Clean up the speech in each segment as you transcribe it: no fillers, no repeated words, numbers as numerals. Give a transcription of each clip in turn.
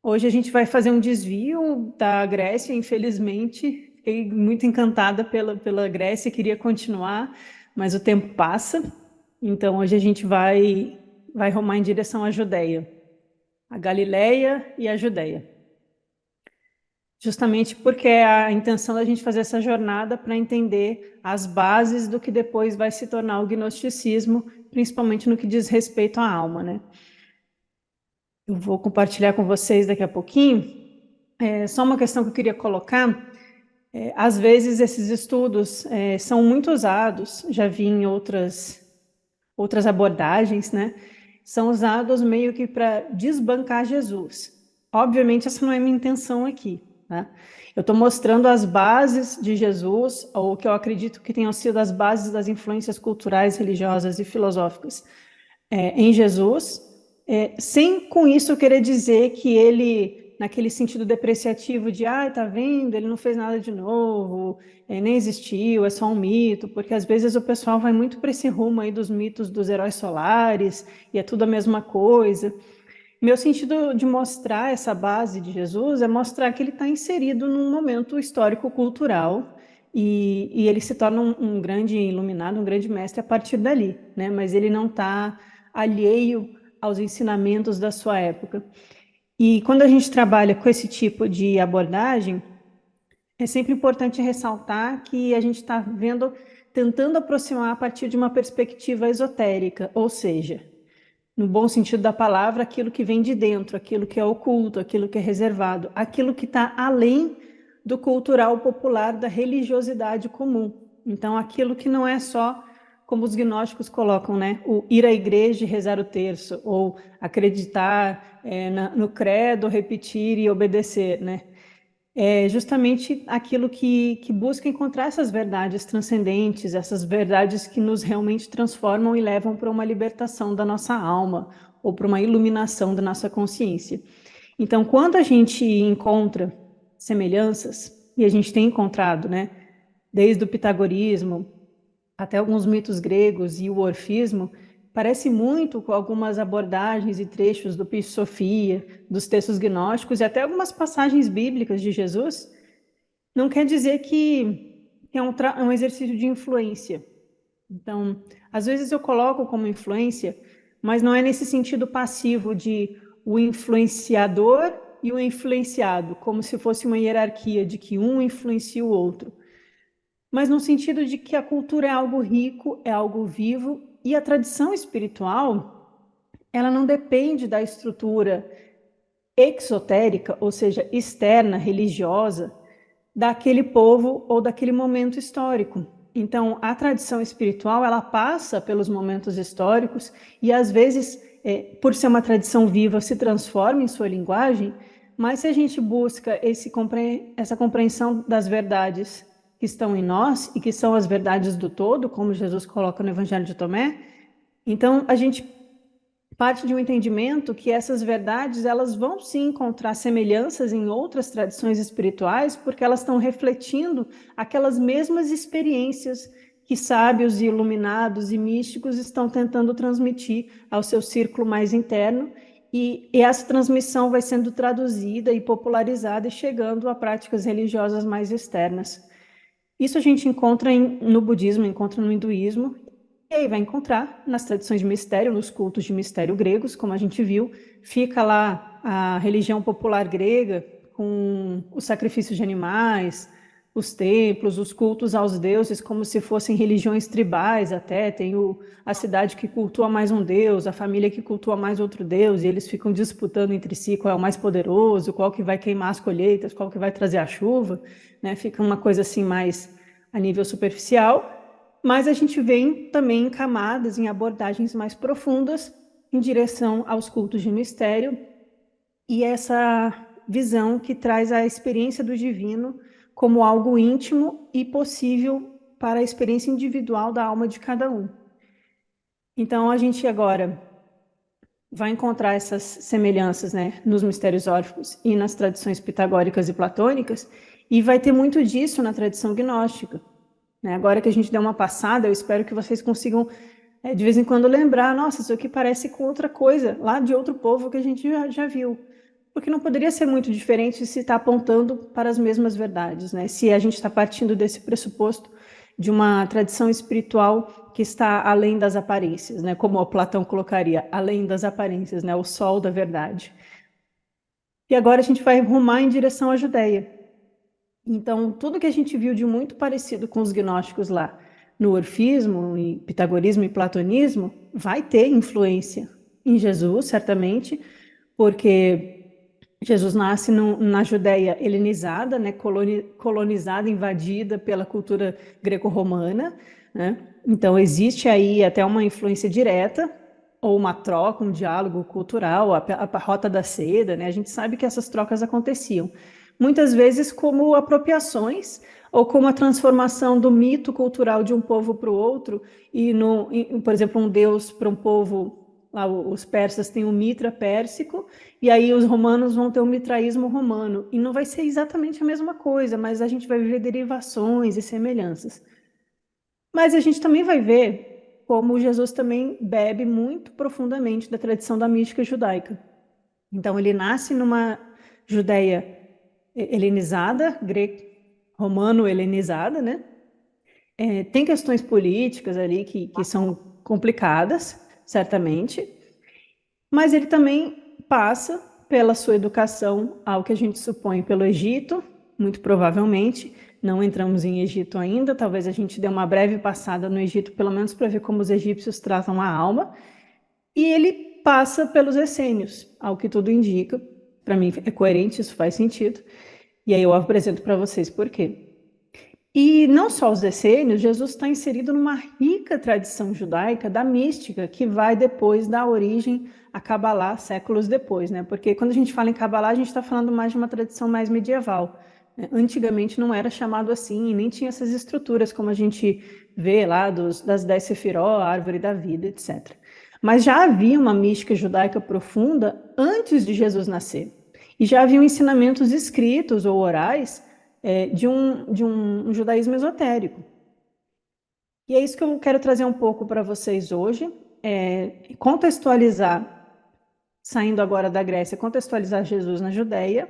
Hoje a gente vai fazer um desvio da Grécia, infelizmente. Fiquei muito encantada pela Grécia, queria continuar, mas o tempo passa. Então hoje a gente vai rumar em direção à Judéia, a Galileia e a Judéia. Justamente porque é a intenção da gente fazer essa jornada para entender as bases do que depois vai se tornar o gnosticismo, principalmente no que diz respeito à alma, né? Eu vou compartilhar com vocês daqui a pouquinho. Só uma questão que eu queria colocar. Às vezes esses estudos são muito usados, já vi em outras abordagens, né? São usados meio que para desbancar Jesus. Obviamente, essa não é a minha intenção aqui, né? Eu estou mostrando as bases de Jesus, ou o que eu acredito que tenham sido as bases das influências culturais, religiosas e filosóficas em Jesus, sem com isso querer dizer que ele, naquele sentido depreciativo de, tá vendo, ele não fez nada de novo, nem existiu, é só um mito, porque às vezes o pessoal vai muito para esse rumo aí dos mitos dos heróis solares, e é tudo a mesma coisa. Meu sentido de mostrar essa base de Jesus é mostrar que ele está inserido num momento histórico-cultural e ele se torna um grande iluminado, um grande mestre a partir dali, né? Mas ele não está alheio aos ensinamentos da sua época. E quando a gente trabalha com esse tipo de abordagem, é sempre importante ressaltar que a gente está tentando aproximar a partir de uma perspectiva esotérica, ou seja, no bom sentido da palavra, aquilo que vem de dentro, aquilo que é oculto, aquilo que é reservado, aquilo que está além do cultural popular, da religiosidade comum. Então, aquilo que não é só, como os gnósticos colocam, né, o ir à igreja e rezar o terço, ou acreditar no credo, repetir e obedecer, né? É justamente aquilo que busca encontrar essas verdades transcendentes, essas verdades que nos realmente transformam e levam para uma libertação da nossa alma ou para uma iluminação da nossa consciência. Então, quando a gente encontra semelhanças, e a gente tem encontrado, né, desde o pitagorismo até alguns mitos gregos e o orfismo, parece muito com algumas abordagens e trechos do Pisci Sofia, dos textos gnósticos e até algumas passagens bíblicas de Jesus, não quer dizer que é um exercício de influência. Então, às vezes eu coloco como influência, mas não é nesse sentido passivo de o influenciador e o influenciado, como se fosse uma hierarquia de que um influencia o outro, mas no sentido de que a cultura é algo rico, é algo vivo, e a tradição espiritual, ela não depende da estrutura exotérica, ou seja, externa, religiosa, daquele povo ou daquele momento histórico. Então, a tradição espiritual, ela passa pelos momentos históricos e, às vezes, por ser uma tradição viva, se transforma em sua linguagem, mas se a gente busca essa compreensão das verdades que estão em nós e que são as verdades do todo, como Jesus coloca no Evangelho de Tomé, então a gente parte de um entendimento que essas verdades elas vão sim encontrar semelhanças em outras tradições espirituais, porque elas estão refletindo aquelas mesmas experiências que sábios e iluminados e místicos estão tentando transmitir ao seu círculo mais interno, e essa transmissão vai sendo traduzida e popularizada e chegando a práticas religiosas mais externas. Isso a gente encontra no budismo, encontra no hinduísmo, e aí vai encontrar nas tradições de mistério, nos cultos de mistério gregos, como a gente viu, fica lá a religião popular grega, com os sacrifícios de animais, os templos, os cultos aos deuses, como se fossem religiões tribais até, tem a cidade que cultua mais um deus, a família que cultua mais outro deus, e eles ficam disputando entre si qual é o mais poderoso, qual que vai queimar as colheitas, qual que vai trazer a chuva, né? Fica uma coisa assim mais a nível superficial, mas a gente vem também em camadas, em abordagens mais profundas, em direção aos cultos de mistério e essa visão que traz a experiência do divino como algo íntimo e possível para a experiência individual da alma de cada um. Então, a gente agora vai encontrar essas semelhanças, né, nos mistérios órficos e nas tradições pitagóricas e platônicas, e vai ter muito disso na tradição gnóstica. Né? Agora que a gente deu uma passada, eu espero que vocês consigam, de vez em quando, lembrar, nossa, isso aqui parece com outra coisa, lá de outro povo que a gente já viu. Porque não poderia ser muito diferente se está apontando para as mesmas verdades, né? Se a gente está partindo desse pressuposto de uma tradição espiritual que está além das aparências, né? Como o Platão colocaria, além das aparências, né? O sol da verdade. E agora a gente vai rumar em direção à Judéia. Então, tudo que a gente viu de muito parecido com os gnósticos lá, no orfismo, em pitagorismo e platonismo, vai ter influência em Jesus, certamente, porque Jesus nasce na Judéia helenizada, né, colonizada, invadida pela cultura greco-romana, né? Então existe aí até uma influência direta ou uma troca, um diálogo cultural, a rota da seda, né? A gente sabe que essas trocas aconteciam, muitas vezes como apropriações ou como a transformação do mito cultural de um povo para o outro e, por exemplo, um deus para um povo. Lá, os persas têm o Mitra pérsico, e aí os romanos vão ter o mitraísmo romano. E não vai ser exatamente a mesma coisa, mas a gente vai ver derivações e semelhanças. Mas a gente também vai ver como Jesus também bebe muito profundamente da tradição da mística judaica. Então ele nasce numa Judéia helenizada, romano-helenizada, né? Tem questões políticas ali que são complicadas, certamente, mas ele também passa pela sua educação ao que a gente supõe pelo Egito, muito provavelmente. Não entramos em Egito ainda, talvez a gente dê uma breve passada no Egito, pelo menos para ver como os egípcios tratam a alma. E ele passa pelos essênios, ao que tudo indica. Para mim é coerente, isso faz sentido. E aí eu apresento para vocês por quê. E não só os essênios, Jesus está inserido numa rica tradição judaica da mística, que vai depois dar origem a Kabbalah séculos depois, né? Porque quando a gente fala em Kabbalah, a gente está falando mais de uma tradição mais medieval, né? Antigamente não era chamado assim, nem tinha essas estruturas como a gente vê lá das 10 Sefiró, a árvore da vida, etc. Mas já havia uma mística judaica profunda antes de Jesus nascer. E já haviam ensinamentos escritos ou orais de um judaísmo esotérico. E é isso que eu quero trazer um pouco para vocês hoje, contextualizar, saindo agora da Grécia, contextualizar Jesus na Judéia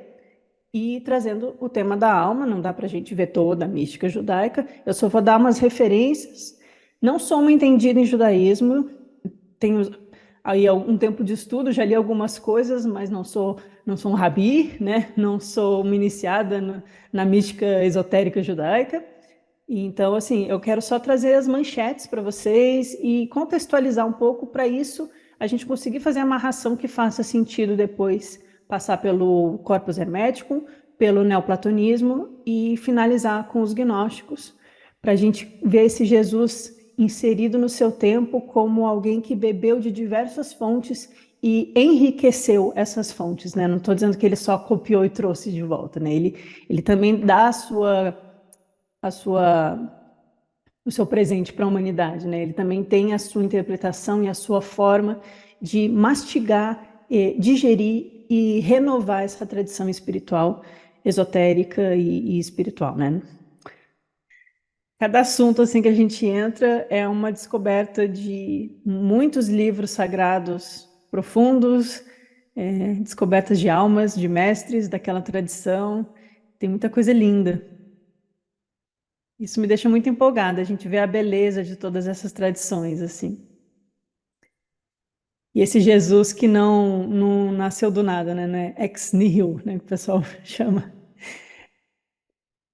e trazendo o tema da alma. Não dá para a gente ver toda a mística judaica, eu só vou dar umas referências. Não sou uma entendida em judaísmo, tenho aí um tempo de estudo, já li algumas coisas, mas não sou um rabi, né? Não sou uma iniciada na mística esotérica judaica. Então, assim, eu quero só trazer as manchetes para vocês e contextualizar um pouco para isso a gente conseguir fazer a amarração que faça sentido depois, passar pelo corpus hermético, pelo neoplatonismo e finalizar com os gnósticos, para a gente ver esse Jesus inserido no seu tempo como alguém que bebeu de diversas fontes e enriqueceu essas fontes, né? Não estou dizendo que ele só copiou e trouxe de volta, né? Ele também dá a sua, o seu presente para a humanidade, né? Ele também tem a sua interpretação e a sua forma de mastigar, digerir e renovar essa tradição espiritual, esotérica e espiritual, né? Cada assunto assim que a gente entra é uma descoberta de muitos livros sagrados profundos, descobertas de almas, de mestres daquela tradição. Tem muita coisa linda. Isso me deixa muito empolgada, a gente vê a beleza de todas essas tradições, assim. E esse Jesus que não nasceu do nada, né? Ex nihilo, né? Que o pessoal chama.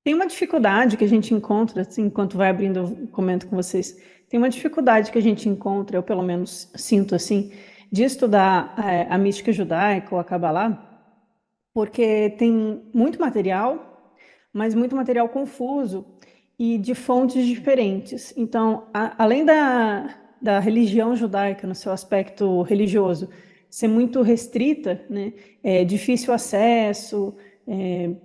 Tem uma dificuldade que a gente encontra, assim, enquanto vai abrindo, eu comento com vocês. Tem uma dificuldade que a gente encontra, eu pelo menos sinto assim, de estudar a mística judaica ou a Kabbalah, porque tem muito material, mas muito material confuso e de fontes diferentes. Então, além da religião judaica, no seu aspecto religioso, ser muito restrita, né, difícil acesso,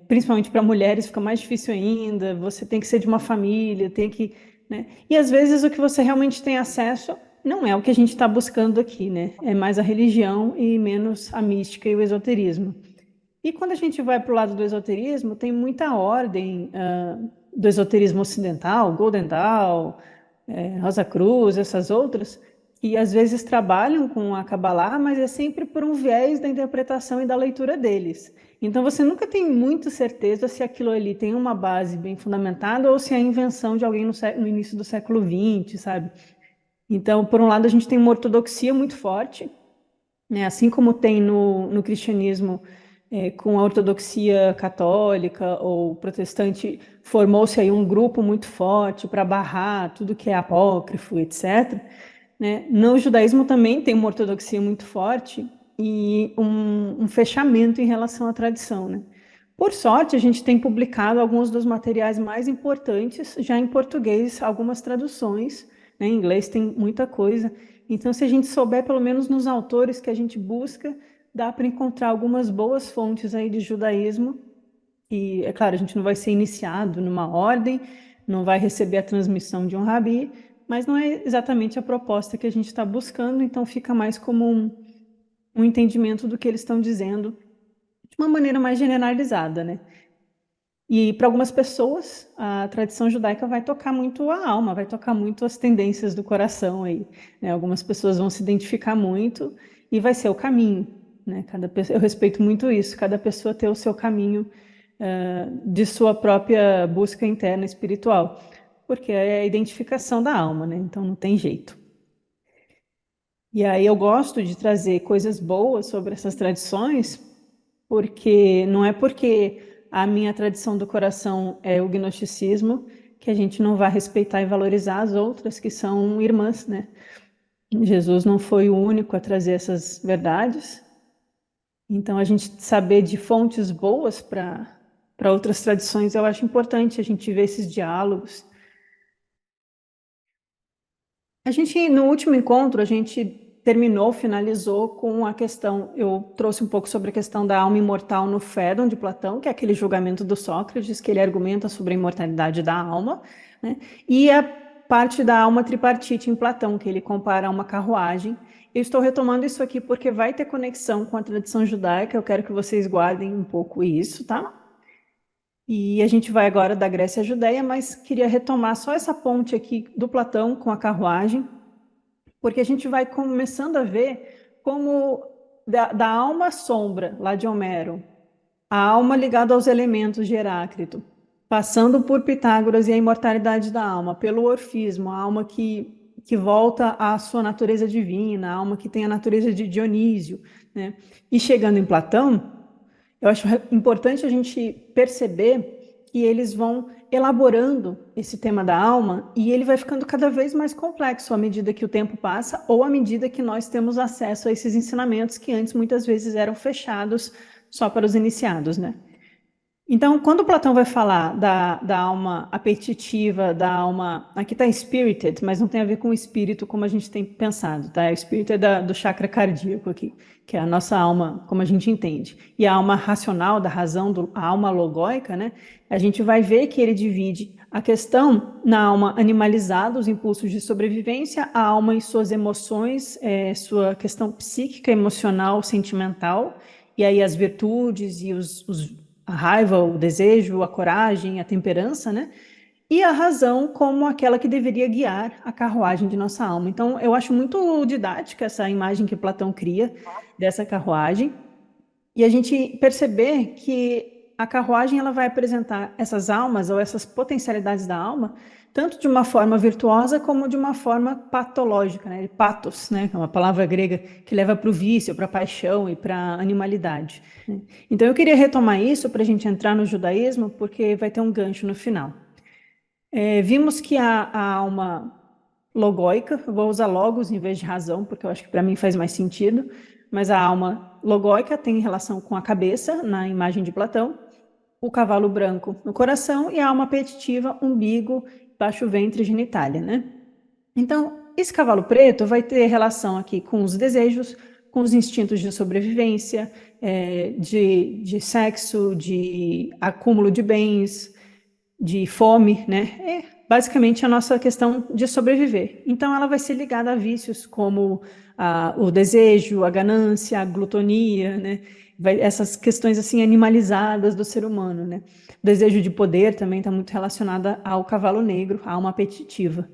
principalmente para mulheres fica mais difícil ainda, você tem que ser de uma família, tem que, né, e às vezes o que você realmente tem acesso não é o que a gente está buscando aqui, né, é mais a religião e menos a mística e o esoterismo. E quando a gente vai para o lado do esoterismo, tem muita ordem do esoterismo ocidental, Golden Dawn, Rosa Cruz, essas outras, que às vezes trabalham com a Kabbalah, mas é sempre por um viés da interpretação e da leitura deles. Então você nunca tem muito certeza se aquilo ali tem uma base bem fundamentada ou se é a invenção de alguém no início do século XX, sabe? Então, por um lado, a gente tem uma ortodoxia muito forte, né? Assim como tem no cristianismo, com a ortodoxia católica ou protestante, formou-se aí um grupo muito forte para barrar tudo que é apócrifo, etc., né? No judaísmo também tem uma ortodoxia muito forte e um fechamento em relação à tradição, né? Por sorte, a gente tem publicado alguns dos materiais mais importantes já em português, algumas traduções, né? Em inglês tem muita coisa. Então, se a gente souber, pelo menos nos autores que a gente busca, dá para encontrar algumas boas fontes aí de judaísmo. E, é claro, a gente não vai ser iniciado numa ordem, não vai receber a transmissão de um rabi, mas não é exatamente a proposta que a gente está buscando, então fica mais como um entendimento do que eles estão dizendo de uma maneira mais generalizada, né? E para algumas pessoas, a tradição judaica vai tocar muito a alma, vai tocar muito as tendências do coração aí, né? Algumas pessoas vão se identificar muito e vai ser o caminho, né? Eu respeito muito isso, cada pessoa ter o seu caminho de sua própria busca interna espiritual, porque é a identificação da alma, né? Então não tem jeito. E aí eu gosto de trazer coisas boas sobre essas tradições, porque não é porque a minha tradição do coração é o gnosticismo que a gente não vai respeitar e valorizar as outras que são irmãs, né? Jesus não foi o único a trazer essas verdades. Então a gente saber de fontes boas para outras tradições, eu acho importante a gente ver esses diálogos. A gente, no último encontro, a gente finalizou com a questão, eu trouxe um pouco sobre a questão da alma imortal no Fédon de Platão, que é aquele julgamento do Sócrates, que ele argumenta sobre a imortalidade da alma, né? E a parte da alma tripartite em Platão, que ele compara a uma carruagem. Eu estou retomando isso aqui porque vai ter conexão com a tradição judaica, eu quero que vocês guardem um pouco isso, tá? E a gente vai agora da Grécia à Judéia, mas queria retomar só essa ponte aqui do Platão com a carruagem, porque a gente vai começando a ver como da alma sombra, lá de Homero, a alma ligada aos elementos de Heráclito, passando por Pitágoras e a imortalidade da alma, pelo orfismo, a alma que volta à sua natureza divina, a alma que tem a natureza de Dionísio, né? E chegando em Platão, eu acho importante a gente perceber que eles vão elaborando esse tema da alma e ele vai ficando cada vez mais complexo à medida que o tempo passa ou à medida que nós temos acesso a esses ensinamentos que antes muitas vezes eram fechados só para os iniciados, né? Então, quando Platão vai falar da alma apetitiva, da alma. Aqui está spirited, mas não tem a ver com o espírito como a gente tem pensado, tá? O espírito é do chakra cardíaco aqui, que é a nossa alma, como a gente entende. E a alma racional, da razão, a alma logóica, né? A gente vai ver que ele divide a questão na alma animalizada, os impulsos de sobrevivência, a alma e suas emoções, sua questão psíquica, emocional, sentimental, e aí as virtudes e a raiva, o desejo, a coragem, a temperança, né? E a razão como aquela que deveria guiar a carruagem de nossa alma. Então, eu acho muito didática essa imagem que Platão cria dessa carruagem, e a gente perceber que a carruagem ela vai apresentar essas almas ou essas potencialidades da alma tanto de uma forma virtuosa como de uma forma patológica, né? Patos, né? É uma palavra grega que leva para o vício, para a paixão e para a animalidade, né? Então eu queria retomar isso para a gente entrar no judaísmo, porque vai ter um gancho no final. Vimos que a alma logóica, eu vou usar logos em vez de razão, porque eu acho que para mim faz mais sentido, mas a alma logóica tem relação com a cabeça, na imagem de Platão, o cavalo branco no coração e a alma apetitiva, umbigo, baixo ventre e genitália, né? Então, esse cavalo preto vai ter relação aqui com os desejos, com os instintos de sobrevivência, de sexo, de acúmulo de bens, de fome, né? É basicamente a nossa questão de sobreviver. Então, ela vai ser ligada a vícios como o desejo, a ganância, a glutonia, né? Essas questões assim animalizadas do ser humano, né? O desejo de poder também está muito relacionada ao cavalo negro, à alma apetitiva.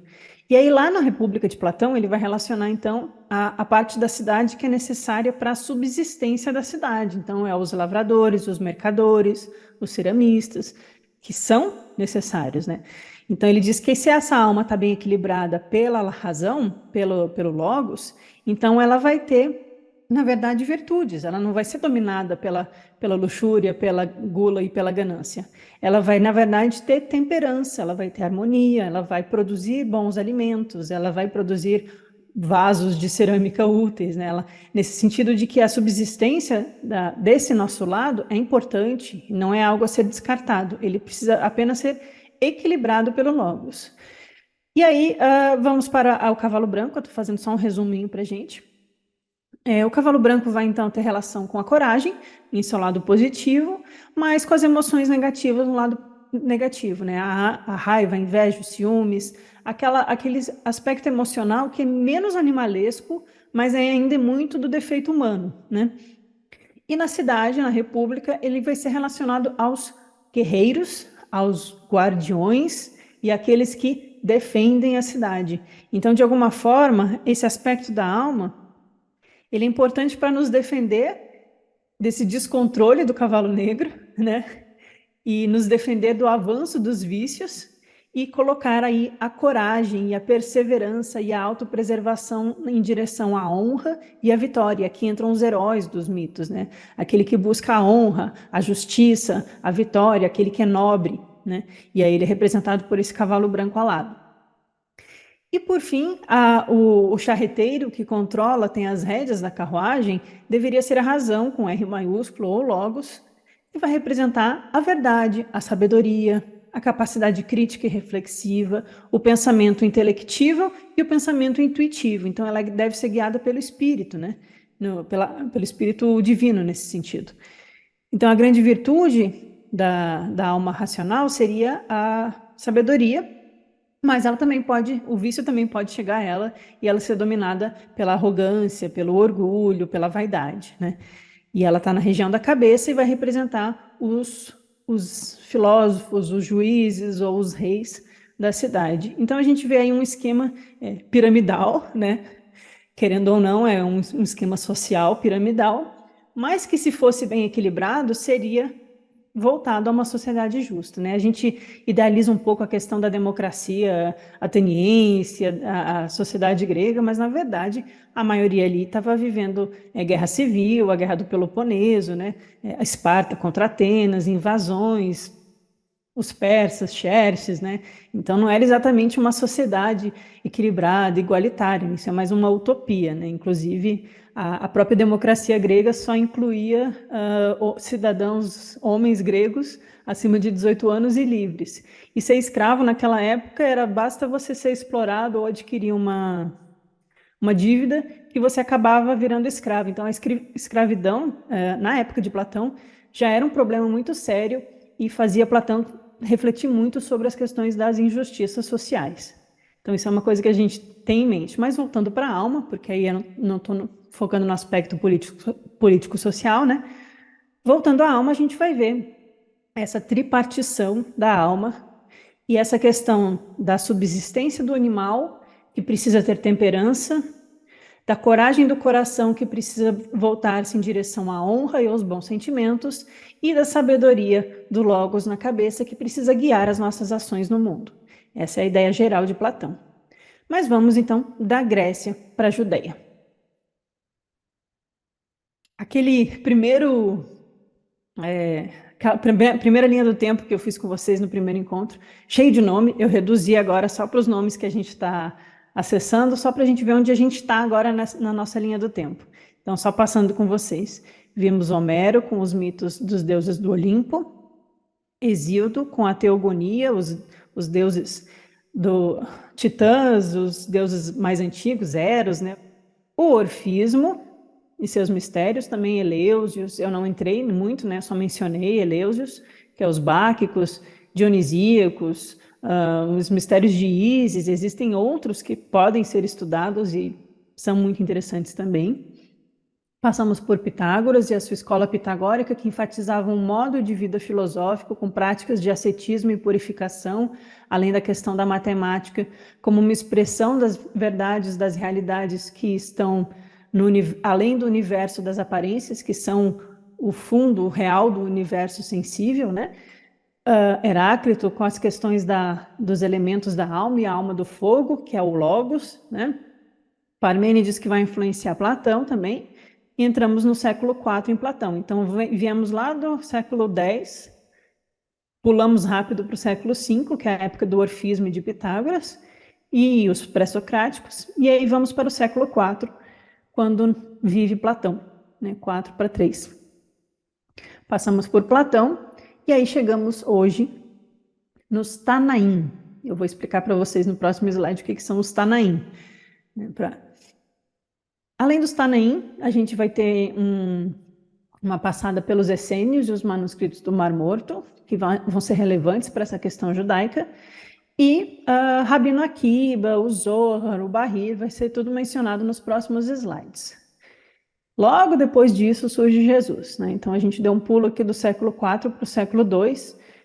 E aí, lá na República de Platão, ele vai relacionar, então, a parte da cidade que é necessária para a subsistência da cidade. Então, é os lavradores, os mercadores, os ceramistas, que são necessários, né? Então, ele diz que se essa alma está bem equilibrada pela razão, pelo logos, então ela vai ter, na verdade, virtudes. Ela não vai ser dominada pela luxúria, pela gula e pela ganância. Ela vai, na verdade, ter temperança, ela vai ter harmonia, ela vai produzir bons alimentos, ela vai produzir vasos de cerâmica úteis, né? Nesse sentido de que a subsistência desse nosso lado é importante, não é algo a ser descartado, ele precisa apenas ser equilibrado pelo logos. E aí, vamos para o cavalo branco, eu estou fazendo só um resuminho para a gente. O cavalo branco vai então ter relação com a coragem, em seu lado positivo, mas com as emoções negativas no lado negativo, né? A raiva, a inveja, os ciúmes, aquele aspecto emocional que é menos animalesco, mas é ainda muito do defeito humano, né? E na cidade, na república, ele vai ser relacionado aos guerreiros, aos guardiões e aqueles que defendem a cidade. Então, de alguma forma, esse aspecto da alma ele é importante para nos defender desse descontrole do cavalo negro, né? E nos defender do avanço dos vícios e colocar aí a coragem e a perseverança e a autopreservação em direção à honra e à vitória. Aqui entram os heróis dos mitos, né? Aquele que busca a honra, a justiça, a vitória, aquele que é nobre, né? E aí ele é representado por esse cavalo branco alado. E, por fim, o charreteiro que controla, tem as rédeas da carruagem, deveria ser a razão, com R maiúsculo ou logos, que vai representar a verdade, a sabedoria, a capacidade crítica e reflexiva, o pensamento intelectivo e o pensamento intuitivo. Então, ela deve ser guiada pelo espírito, né? Pelo espírito divino, nesse sentido. Então, a grande virtude da alma racional seria a sabedoria, mas ela também pode, o vício também pode chegar a ela e ela ser dominada pela arrogância, pelo orgulho, pela vaidade, né? E ela está na região da cabeça e vai representar os filósofos, os juízes ou os reis da cidade. Então a gente vê aí um esquema piramidal, né? Querendo ou não, é um esquema social piramidal, mas que se fosse bem equilibrado, seria voltado a uma sociedade justa, né? A gente idealiza um pouco a questão da democracia ateniense, a sociedade grega, mas na verdade a maioria ali estava vivendo guerra civil, a guerra do Peloponeso, né? A Esparta contra Atenas, invasões, os persas, Xerxes, né? Então não era exatamente uma sociedade equilibrada, igualitária, isso é mais uma utopia, né? Inclusive a própria democracia grega só incluía cidadãos, homens gregos acima de 18 anos e livres. E ser escravo naquela época basta você ser explorado ou adquirir uma dívida que você acabava virando escravo. Então a escravidão, na época de Platão, já era um problema muito sério e fazia Platão refletir muito sobre as questões das injustiças sociais. Então, isso é uma coisa que a gente tem em mente. Mas voltando para a alma, porque aí eu não estou focando no aspecto político-social, né? Voltando à alma, a gente vai ver essa tripartição da alma e essa questão da subsistência do animal, que precisa ter temperança, da coragem do coração, que precisa voltar-se em direção à honra e aos bons sentimentos, e da sabedoria do Logos na cabeça, que precisa guiar as nossas ações no mundo. Essa é a ideia geral de Platão. Mas vamos então da Grécia para a Judeia. Aquele primeira linha do tempo que eu fiz com vocês no primeiro encontro, cheio de nome, eu reduzi agora só para os nomes que a gente está acessando, só para a gente ver onde a gente está agora na nossa linha do tempo. Então, só passando com vocês. Vimos Homero com os mitos dos deuses do Olimpo, Hesíodo com a teogonia, os deuses do Titãs, os deuses mais antigos, Eros, né? O Orfismo e seus mistérios, também Eleusios, eu não entrei muito, né? Só mencionei Eleusios, que é os báquicos, dionisíacos, os mistérios de Ísis, existem outros que podem ser estudados e são muito interessantes também. Passamos por Pitágoras e a sua escola pitagórica, que enfatizava um modo de vida filosófico com práticas de ascetismo e purificação, além da questão da matemática, como uma expressão das verdades, das realidades que estão além do universo das aparências, que são o fundo real do universo sensível, né? Heráclito com as questões dos elementos da alma e a alma do fogo, que é o Logos, né? Parmênides, que vai influenciar Platão também, e entramos no século IV em Platão. Então, viemos lá do século X, pulamos rápido para o século V, que é a época do orfismo e de Pitágoras, e os pré-socráticos, e aí vamos para o século IV, quando vive Platão, né? 4 para 3. Passamos por Platão, e aí chegamos hoje nos Tanaim. Eu vou explicar para vocês no próximo slide o que são os Tanaim. Além dos Tanaim, a gente vai ter uma passada pelos essênios e os manuscritos do Mar Morto, que vão ser relevantes para essa questão judaica, e Rabino Akiba, o Zohar, o Bahir, vai ser tudo mencionado nos próximos slides. Logo depois disso surge Jesus, né? Então a gente deu um pulo aqui do século IV para o século II,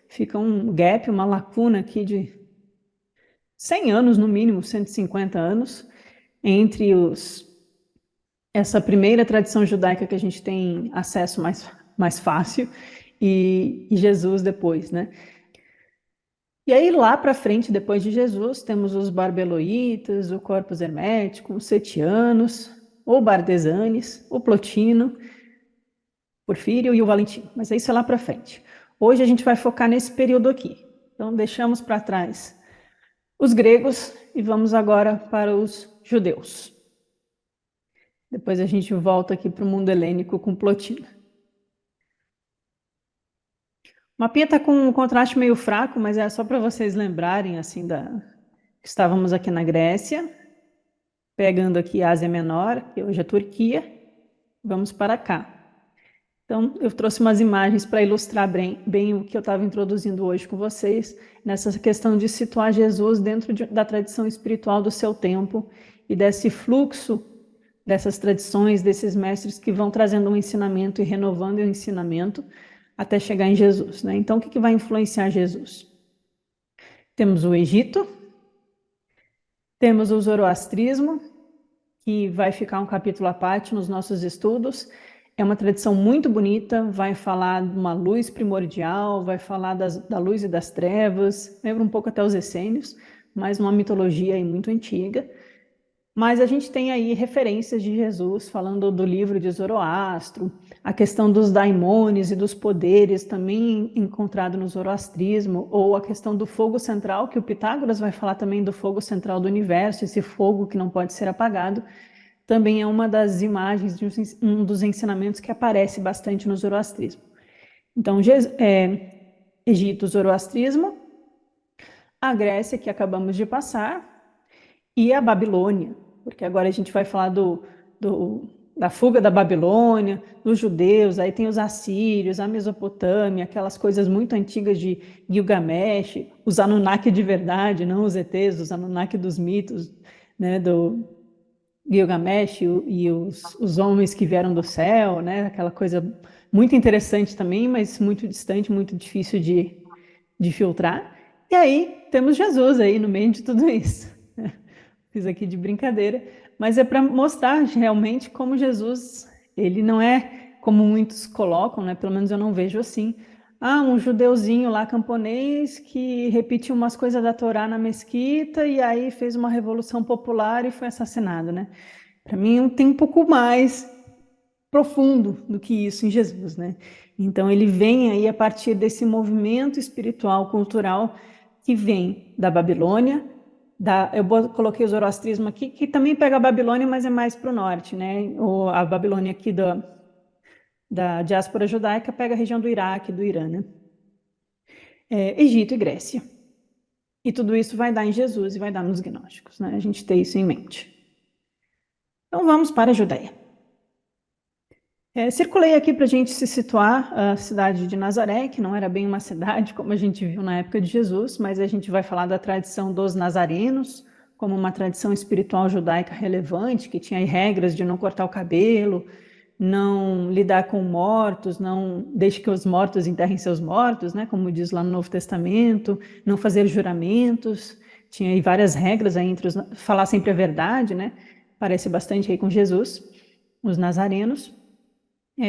fica um gap, uma lacuna aqui de 100 anos, no mínimo 150 anos, entre essa primeira tradição judaica que a gente tem acesso mais fácil e Jesus depois, né? E aí lá para frente, depois de Jesus, temos os Barbeloítas, o Corpus Hermético, os Setianos, o Bardesanes, o Plotino, Porfírio e o Valentino, mas isso é lá para frente. Hoje a gente vai focar nesse período aqui. Então deixamos para trás os gregos e vamos agora para os judeus. Depois a gente volta aqui para o mundo helênico com Plotino. O mapinha está com um contraste meio fraco, mas é só para vocês lembrarem assim que estávamos aqui na Grécia, pegando aqui a Ásia Menor, que hoje é a Turquia, vamos para cá. Então, eu trouxe umas imagens para ilustrar bem o que eu estava introduzindo hoje com vocês, nessa questão de situar Jesus dentro da tradição espiritual do seu tempo e desse fluxo dessas tradições, desses mestres que vão trazendo um ensinamento e renovando o ensinamento até chegar em Jesus, né? Então, o que vai influenciar Jesus? Temos o Egito, temos o zoroastrismo, que vai ficar um capítulo à parte nos nossos estudos. É uma tradição muito bonita, vai falar de uma luz primordial, vai falar da luz e das trevas, lembra um pouco até os essênios, mas uma mitologia aí muito antiga. Mas a gente tem aí referências de Jesus falando do livro de Zoroastro, a questão dos daimones e dos poderes também encontrado no zoroastrismo, ou a questão do fogo central, que o Pitágoras vai falar também do fogo central do universo, esse fogo que não pode ser apagado, também é uma das imagens de um dos ensinamentos que aparece bastante no zoroastrismo. Então, Egito, zoroastrismo, a Grécia, que acabamos de passar, e a Babilônia, porque agora a gente vai falar da fuga da Babilônia, dos judeus, aí tem os assírios, a Mesopotâmia, aquelas coisas muito antigas de Gilgamesh, os Anunnaki de verdade, não os ETs, os Anunnaki dos mitos, né, do Gilgamesh e os homens que vieram do céu, né, aquela coisa muito interessante também, mas muito distante, muito difícil de filtrar. E aí temos Jesus aí no meio de tudo isso. Fiz aqui de brincadeira, mas é para mostrar realmente como Jesus, ele não é como muitos colocam, né? Pelo menos eu não vejo assim. Um judeuzinho lá camponês que repetiu umas coisas da Torá na mesquita e aí fez uma revolução popular e foi assassinado, né? Para mim tem um pouco mais profundo do que isso em Jesus, né? Então ele vem aí a partir desse movimento espiritual, cultural que vem da Babilônia, coloquei o zoroastrismo aqui, que também pega a Babilônia, mas é mais para o norte, né? A Babilônia aqui da diáspora judaica pega a região do Iraque, do Irã, né? Egito e Grécia. E tudo isso vai dar em Jesus e vai dar nos gnósticos, né? A gente tem isso em mente. Então vamos para a Judéia. Circulei aqui para a gente se situar a cidade de Nazaré, que não era bem uma cidade, como a gente viu na época de Jesus, mas a gente vai falar da tradição dos nazarenos, como uma tradição espiritual judaica relevante, que tinha aí regras de não cortar o cabelo, não lidar com mortos, não deixe que os mortos enterrem seus mortos, né, como diz lá no Novo Testamento, não fazer juramentos, tinha aí várias regras aí entre falar sempre a verdade, né, parece bastante aí com Jesus, os nazarenos.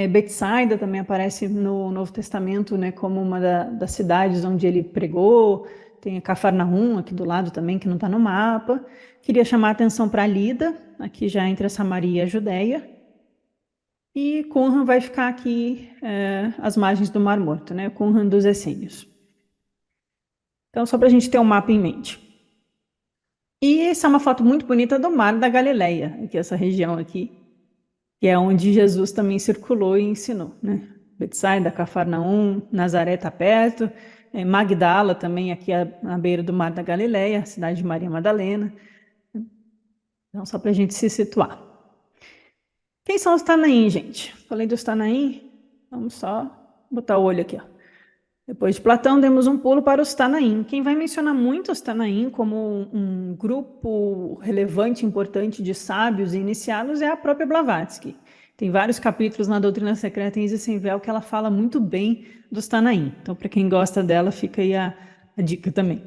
Betsaida também aparece no Novo Testamento, né, como uma das cidades onde ele pregou. Tem a Cafarnaum aqui do lado também, que não está no mapa. Queria chamar a atenção para Lida, aqui já entre a Samaria e a Judéia. E Qumran vai ficar aqui às margens do Mar Morto, né, Qumran dos Essênios. Então, só para a gente ter um mapa em mente. E essa é uma foto muito bonita do Mar da Galileia, aqui essa região aqui, que é onde Jesus também circulou e ensinou, né? Betsaida, Cafarnaum, Nazaré está perto, Magdala também aqui à beira do Mar da Galileia, a cidade de Maria Madalena. Então, só para a gente se situar. Quem são os Tanaim, gente? Falei dos Tanaim, vamos só botar o olho aqui, ó. Depois de Platão, demos um pulo para os Tanaim. Quem vai mencionar muito os Tanaim como um grupo relevante, importante de sábios e iniciados é a própria Blavatsky. Tem vários capítulos na Doutrina Secreta em Isis Sem Véu que ela fala muito bem dos Tanaim. Então, para quem gosta dela, fica aí a dica também.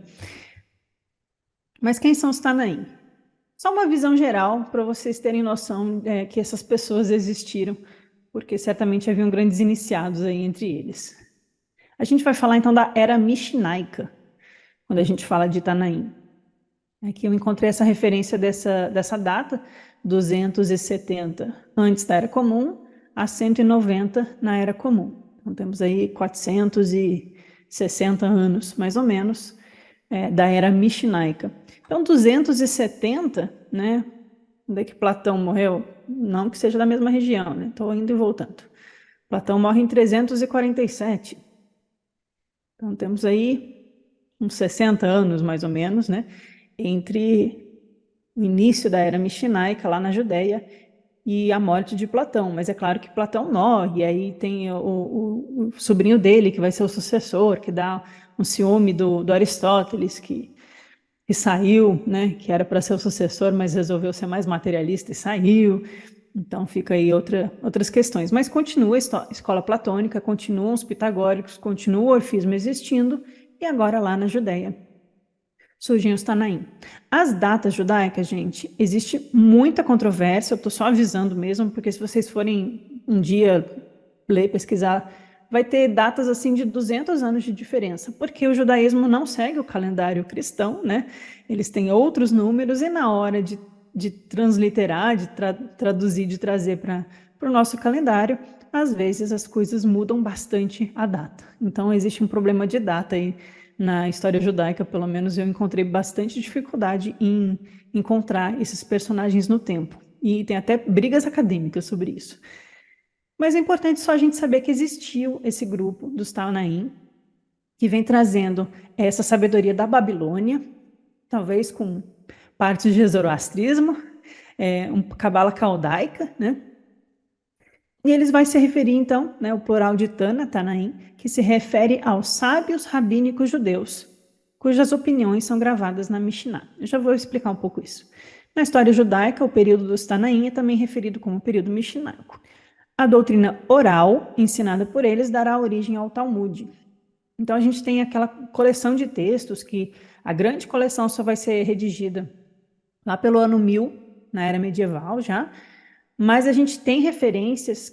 Mas quem são os Tanaim? Só uma visão geral para vocês terem noção que essas pessoas existiram, porque certamente haviam grandes iniciados aí entre eles. A gente vai falar então da Era Mishnaica, quando a gente fala de Tanaim. Aqui eu encontrei essa referência dessa data, 270 antes da Era Comum, a 190 na Era Comum. Então temos aí 460 anos, mais ou menos, da Era Mishnaica. Então 270, né, onde é que Platão morreu? Não que seja da mesma região, né? Estou indo e voltando. Platão morre em 347. Então, temos aí uns 60 anos, mais ou menos, né, entre o início da Era Mishnaica, lá na Judéia, e a morte de Platão. Mas é claro que Platão morre, e aí tem o sobrinho dele, que vai ser o sucessor, que dá um ciúme do Aristóteles, que saiu, né, que era para ser o sucessor, mas resolveu ser mais materialista e saiu. Então fica aí outras questões. Mas continua a escola platônica, continuam os pitagóricos, continua o orfismo existindo, e agora lá na Judéia surgem os Tanaim. As datas judaicas, gente, existe muita controvérsia, eu estou só avisando mesmo, porque se vocês forem um dia ler, pesquisar, vai ter datas assim de 200 anos de diferença, porque o judaísmo não segue o calendário cristão, né? Eles têm outros números, e na hora de transliterar, de traduzir, de trazer para o nosso calendário, às vezes as coisas mudam bastante a data. Então, existe um problema de data aí na história judaica, pelo menos eu encontrei bastante dificuldade em encontrar esses personagens no tempo. E tem até brigas acadêmicas sobre isso. Mas é importante só a gente saber que existiu esse grupo dos Tanaim, que vem trazendo essa sabedoria da Babilônia, talvez com partes de zoroastrismo, um cabala caldaica, né? E eles vão se referir, então, né, o plural de Tana, Tanaim, que se refere aos sábios rabínicos judeus, cujas opiniões são gravadas na Mishnah. Eu já vou explicar um pouco isso. Na história judaica, o período dos Tanaim é também referido como período mishnaico. A doutrina oral, ensinada por eles, dará origem ao Talmud. Então, a gente tem aquela coleção de textos que a grande coleção só vai ser redigida lá pelo ano 1000, na era medieval já, mas a gente tem referências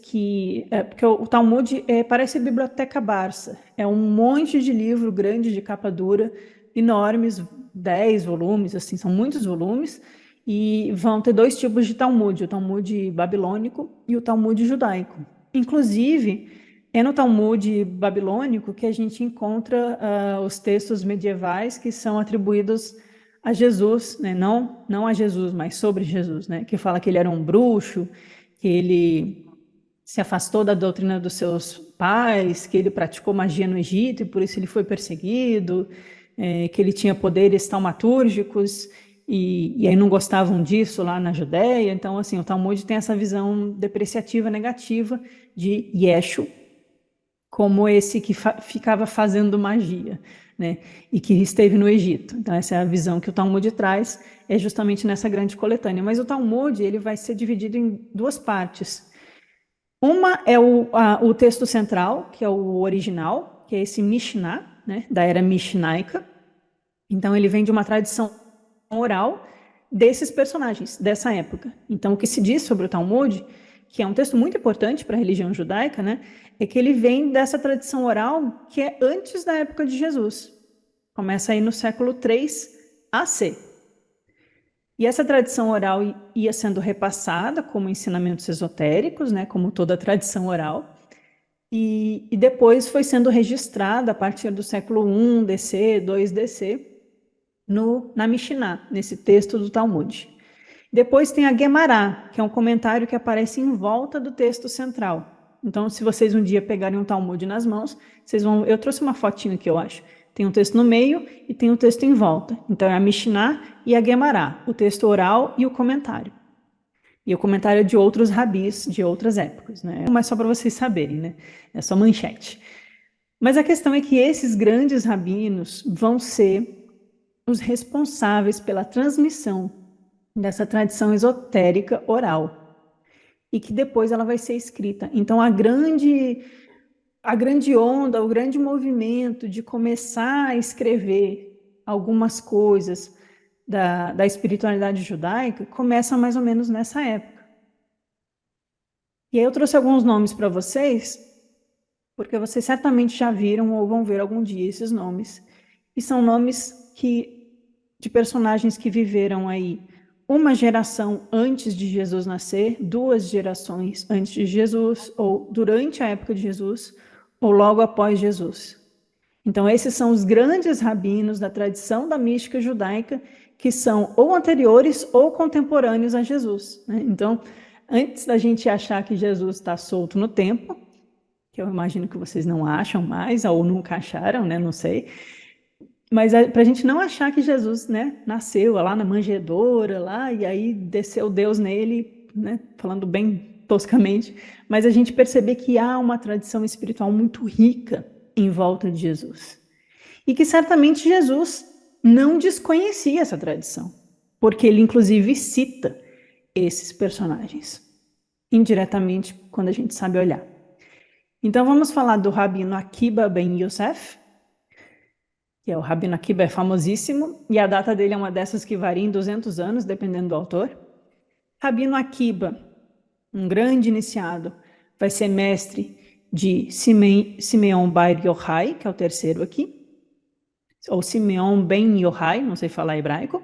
porque o Talmud parece a Biblioteca Barça, é um monte de livro grande de capa dura, enormes, 10 volumes, assim, são muitos volumes, e vão ter dois tipos de Talmud, o Talmud babilônico e o Talmud judaico. Inclusive, é no Talmud babilônico que a gente encontra os textos medievais que são atribuídos a Jesus, né? Não a Jesus, mas sobre Jesus, né? Que fala que ele era um bruxo, que ele se afastou da doutrina dos seus pais, que ele praticou magia no Egito e por isso ele foi perseguido, que ele tinha poderes taumatúrgicos e aí não gostavam disso lá na Judéia. Então, assim, o Talmud tem essa visão depreciativa, negativa de Yeshu, como esse que ficava fazendo magia, né? E que esteve no Egito. Então, essa é a visão que o Talmud traz, é justamente nessa grande coletânea. Mas o Talmud ele vai ser dividido em duas partes. Uma é o texto central, que é o original, que é esse Mishnah, né, da era Mishnaica. Então, ele vem de uma tradição oral desses personagens, dessa época. Então, o que se diz sobre o Talmud, que é um texto muito importante para a religião judaica, né, é que ele vem dessa tradição oral que é antes da época de Jesus. Começa aí no século 3 AC. E essa tradição oral ia sendo repassada como ensinamentos esotéricos, né, como toda tradição oral, e depois foi sendo registrada a partir do século I DC, 2 DC, na Mishnah, nesse texto do Talmud. Depois tem a Guemará, que é um comentário que aparece em volta do texto central. Então, se vocês um dia pegarem um Talmud nas mãos, vocês vão... Eu trouxe uma fotinho aqui, eu acho. Tem um texto no meio e tem um texto em volta. Então, é a Mishnah e a Guemará, o texto oral e o comentário. E o comentário é de outros rabis de outras épocas, né? Mas só para vocês saberem, né? É só manchete. Mas a questão é que esses grandes rabinos vão ser os responsáveis pela transmissão dessa tradição esotérica oral e que depois ela vai ser escrita. Então, a grande onda, o grande movimento de começar a escrever algumas coisas da espiritualidade judaica começa mais ou menos nessa época. E aí eu trouxe alguns nomes para vocês, porque vocês certamente já viram ou vão ver algum dia esses nomes. E são nomes de personagens que viveram aí uma geração antes de Jesus nascer, 2 gerações antes de Jesus, ou durante a época de Jesus, ou logo após Jesus. Então, esses são os grandes rabinos da tradição da mística judaica, que são ou anteriores ou contemporâneos a Jesus, né? Então, antes da gente achar que Jesus está solto no tempo, que eu imagino que vocês não acham mais, ou nunca acharam, né? Não sei. Mas para a gente não achar que Jesus, né, nasceu lá na manjedoura, lá, e aí desceu Deus nele, né, falando bem toscamente, mas a gente perceber que há uma tradição espiritual muito rica em volta de Jesus. E que certamente Jesus não desconhecia essa tradição, porque ele inclusive cita esses personagens, indiretamente, quando a gente sabe olhar. Então vamos falar do Rabino Akiba ben Yosef, que é o Rabino Akiba, é famosíssimo, e a data dele é uma dessas que varia em 200 anos, dependendo do autor. Rabino Akiba, um grande iniciado, vai ser mestre de Simeon Bar Yochai, que é o terceiro aqui, ou Simeon ben Yochai, não sei falar hebraico.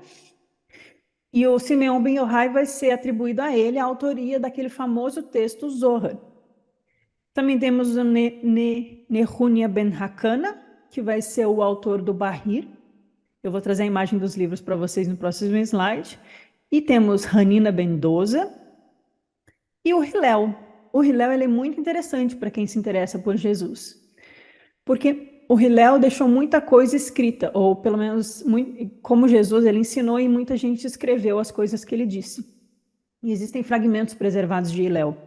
E o Simeon ben Yochai vai ser atribuído a ele a autoria daquele famoso texto Zohar. Também temos o Nehunia ben Hakana, que vai ser o autor do Bahir. Eu vou trazer a imagem dos livros para vocês no próximo slide. E temos Hanina Mendoza e o Hillel. O Hillel ele é muito interessante para quem se interessa por Jesus, porque o Hillel deixou muita coisa escrita, ou pelo menos, como Jesus, ele ensinou e muita gente escreveu as coisas que ele disse. E existem fragmentos preservados de Hillel.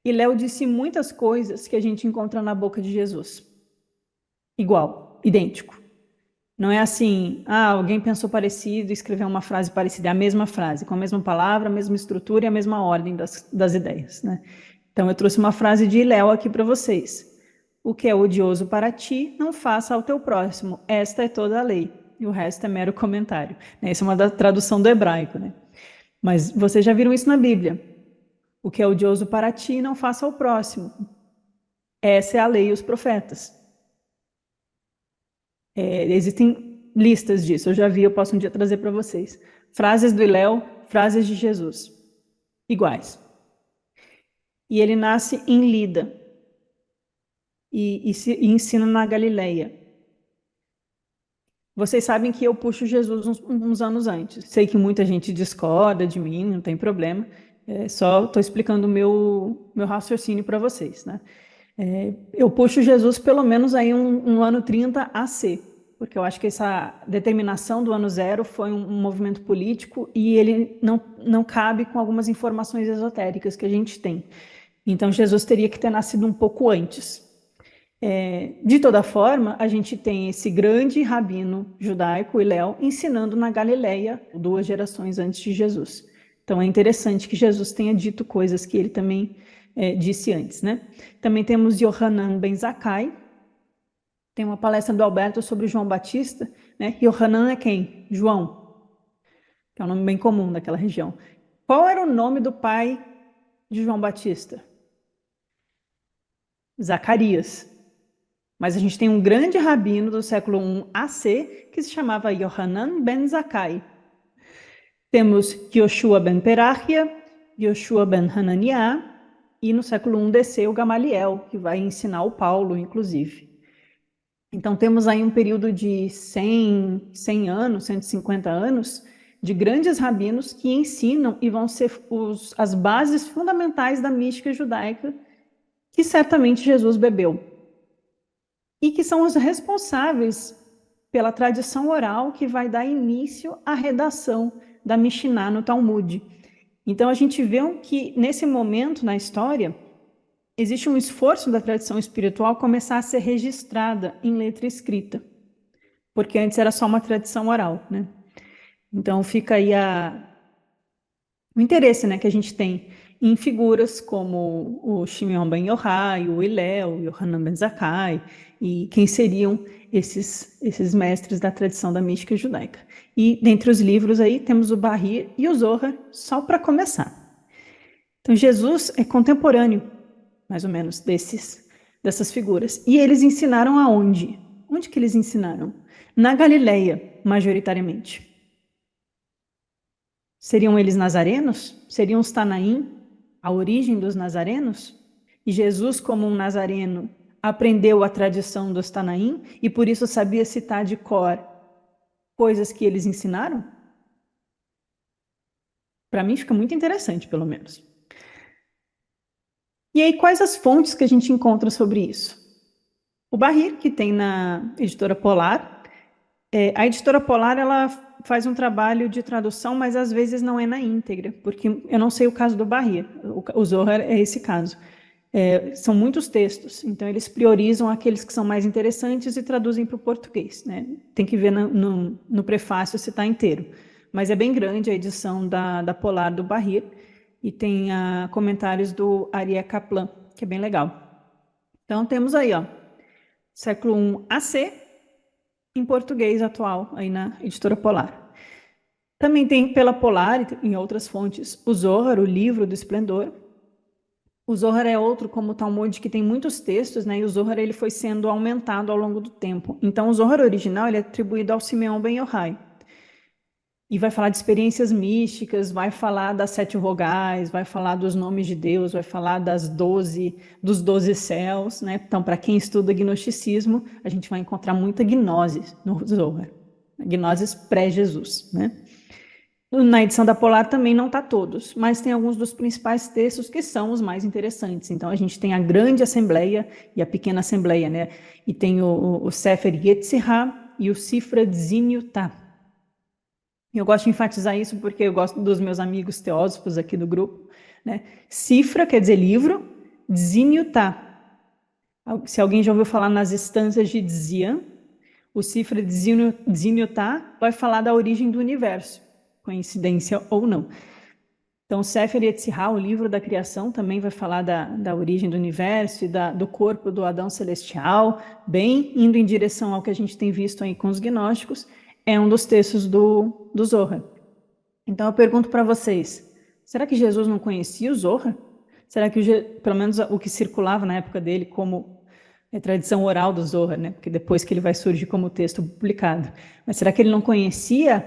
Hillel disse muitas coisas que a gente encontra na boca de Jesus. Igual, idêntico. Não é assim, alguém pensou parecido e escreveu uma frase parecida, é a mesma frase, com a mesma palavra, a mesma estrutura e a mesma ordem das ideias, né? Então, eu trouxe uma frase de Hillel aqui para vocês. O que é odioso para ti, não faça ao teu próximo. Esta é toda a lei. E o resto é mero comentário. Essa é uma da tradução do hebraico, né? Mas vocês já viram isso na Bíblia. O que é odioso para ti, não faça ao próximo. Essa é a lei e os profetas. Existem listas disso, eu já vi, eu posso um dia trazer para vocês. Frases do Hillel, frases de Jesus, iguais. E ele nasce em Lida e ensina na Galileia. Vocês sabem que eu puxo Jesus uns anos antes. Sei que muita gente discorda de mim, não tem problema. Só estou explicando o meu raciocínio para vocês, né? Eu puxo Jesus pelo menos aí um ano 30 AC, porque eu acho que essa determinação do ano zero foi um movimento político e ele não cabe com algumas informações esotéricas que a gente tem. Então, Jesus teria que ter nascido um pouco antes. De toda forma, a gente tem esse grande rabino judaico, Hillel, ensinando na Galileia 2 gerações antes de Jesus. Então, é interessante que Jesus tenha dito coisas que ele também disse antes, né? Também temos Yohanan Ben Zakkai, tem uma palestra do Alberto sobre João Batista, né? Yohanan é quem? João, que é um nome bem comum daquela região. Qual era o nome do pai de João Batista? Zacarias. Mas a gente tem um grande rabino do século I AC que se chamava Yohanan Ben Zakkai. Temos Yoshua ben Perachia, Yoshua ben Hananiah e no século I DC o Gamaliel, que vai ensinar o Paulo, inclusive. Então temos aí um período de 100 anos, 150 anos, de grandes rabinos que ensinam e vão ser as bases fundamentais da mística judaica que certamente Jesus bebeu. E que são os responsáveis pela tradição oral que vai dar início à redação da Mishnah no Talmud. Então a gente vê que nesse momento na história existe um esforço da tradição espiritual começar a ser registrada em letra escrita, porque antes era só uma tradição oral, né? Então fica aí o interesse, né, que a gente tem em figuras como o Shimeon ben Yochai, o Hillel, o Yohanan ben Zakkai, e quem seriam esses mestres da tradição da mística judaica. E dentre os livros aí temos o Bahir e o Zohar, só para começar. Então Jesus é contemporâneo, mais ou menos, dessas figuras. E eles ensinaram aonde? Onde que eles ensinaram? Na Galileia, majoritariamente. Seriam eles nazarenos? Seriam os Tanaim, a origem dos nazarenos? E Jesus, como um nazareno, aprendeu a tradição dos Tanaim e por isso sabia citar de cor coisas que eles ensinaram? Para mim fica muito interessante, pelo menos. E aí, quais as fontes que a gente encontra sobre isso? O Bahir, que tem na Editora Polar. A Editora Polar, ela faz um trabalho de tradução, mas às vezes não é na íntegra, porque eu não sei o caso do Bahir, o Zohar é esse caso. São muitos textos, então eles priorizam aqueles que são mais interessantes e traduzem para o português, né? Tem que ver no prefácio se está inteiro. Mas é bem grande a edição da Polar do Bahir, e tem comentários do Aryeh Kaplan, que é bem legal. Então temos aí, ó, século I AC, em português atual, aí na Editora Polar. Também tem pela Polar, e em outras fontes, o Zohar, o livro do esplendor. O Zohar é outro, como o Talmud, que tem muitos textos, né? E o Zohar ele foi sendo aumentado ao longo do tempo. Então, o Zohar original ele é atribuído ao Simeão ben Yochai. E vai falar de experiências místicas, vai falar das 7 vogais, vai falar dos nomes de Deus, vai falar dos 12 céus, né? Então, para quem estuda gnosticismo, a gente vai encontrar muita gnose no Zohar. Gnoses pré-Jesus, né? Na edição da Polar também não está todos, mas tem alguns dos principais textos que são os mais interessantes. Então, a gente tem a grande assembleia e a pequena assembleia, né? E tem o Sefer Yetzirah e o Sifra Tziniutah. Eu gosto de enfatizar isso porque eu gosto dos meus amigos teósofos aqui do grupo, né? Sifra quer dizer livro, Tziniutah. Se alguém já ouviu falar nas instâncias de Dzian, o Sifra Tziniutah vai falar da origem do universo, coincidência ou não. Então, Sefer Yetzirah, o livro da criação, também vai falar da origem do universo e do corpo do Adão celestial, bem indo em direção ao que a gente tem visto aí com os gnósticos. É um dos textos do Zohar. Então eu pergunto para vocês, será que Jesus não conhecia o Zohar? Será que, pelo menos o que circulava na época dele como tradição oral do Zohar, né? Porque depois que ele vai surgir como texto publicado. Mas será que ele não conhecia,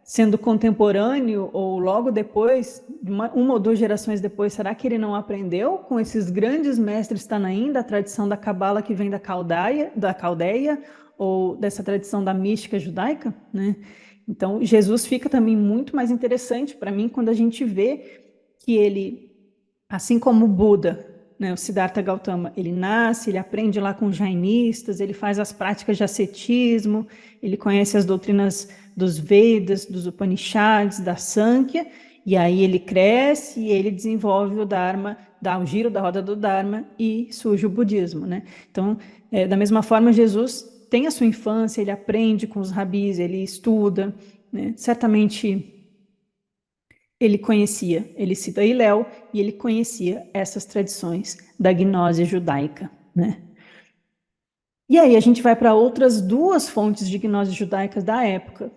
sendo contemporâneo ou logo depois, uma ou 2 gerações depois, será que ele não aprendeu com esses grandes mestres Tanaim da tradição da Cabala que vem da Caldeia, ou dessa tradição da mística judaica, né? Então, Jesus fica também muito mais interessante para mim quando a gente vê que ele, assim como o Buda, né, o Siddhartha Gautama, ele nasce, ele aprende lá com os jainistas, ele faz as práticas de ascetismo, ele conhece as doutrinas dos Vedas, dos Upanishads, da Sankhya, e aí ele cresce e ele desenvolve o Dharma, dá o giro da roda do Dharma e surge o budismo, né? Então, da mesma forma, Jesus tem a sua infância, ele aprende com os rabis, ele estuda, né? Certamente ele conhecia, ele cita Hillel, e ele conhecia essas tradições da gnose judaica, né? E aí a gente vai para outras duas fontes de gnose judaicas da época,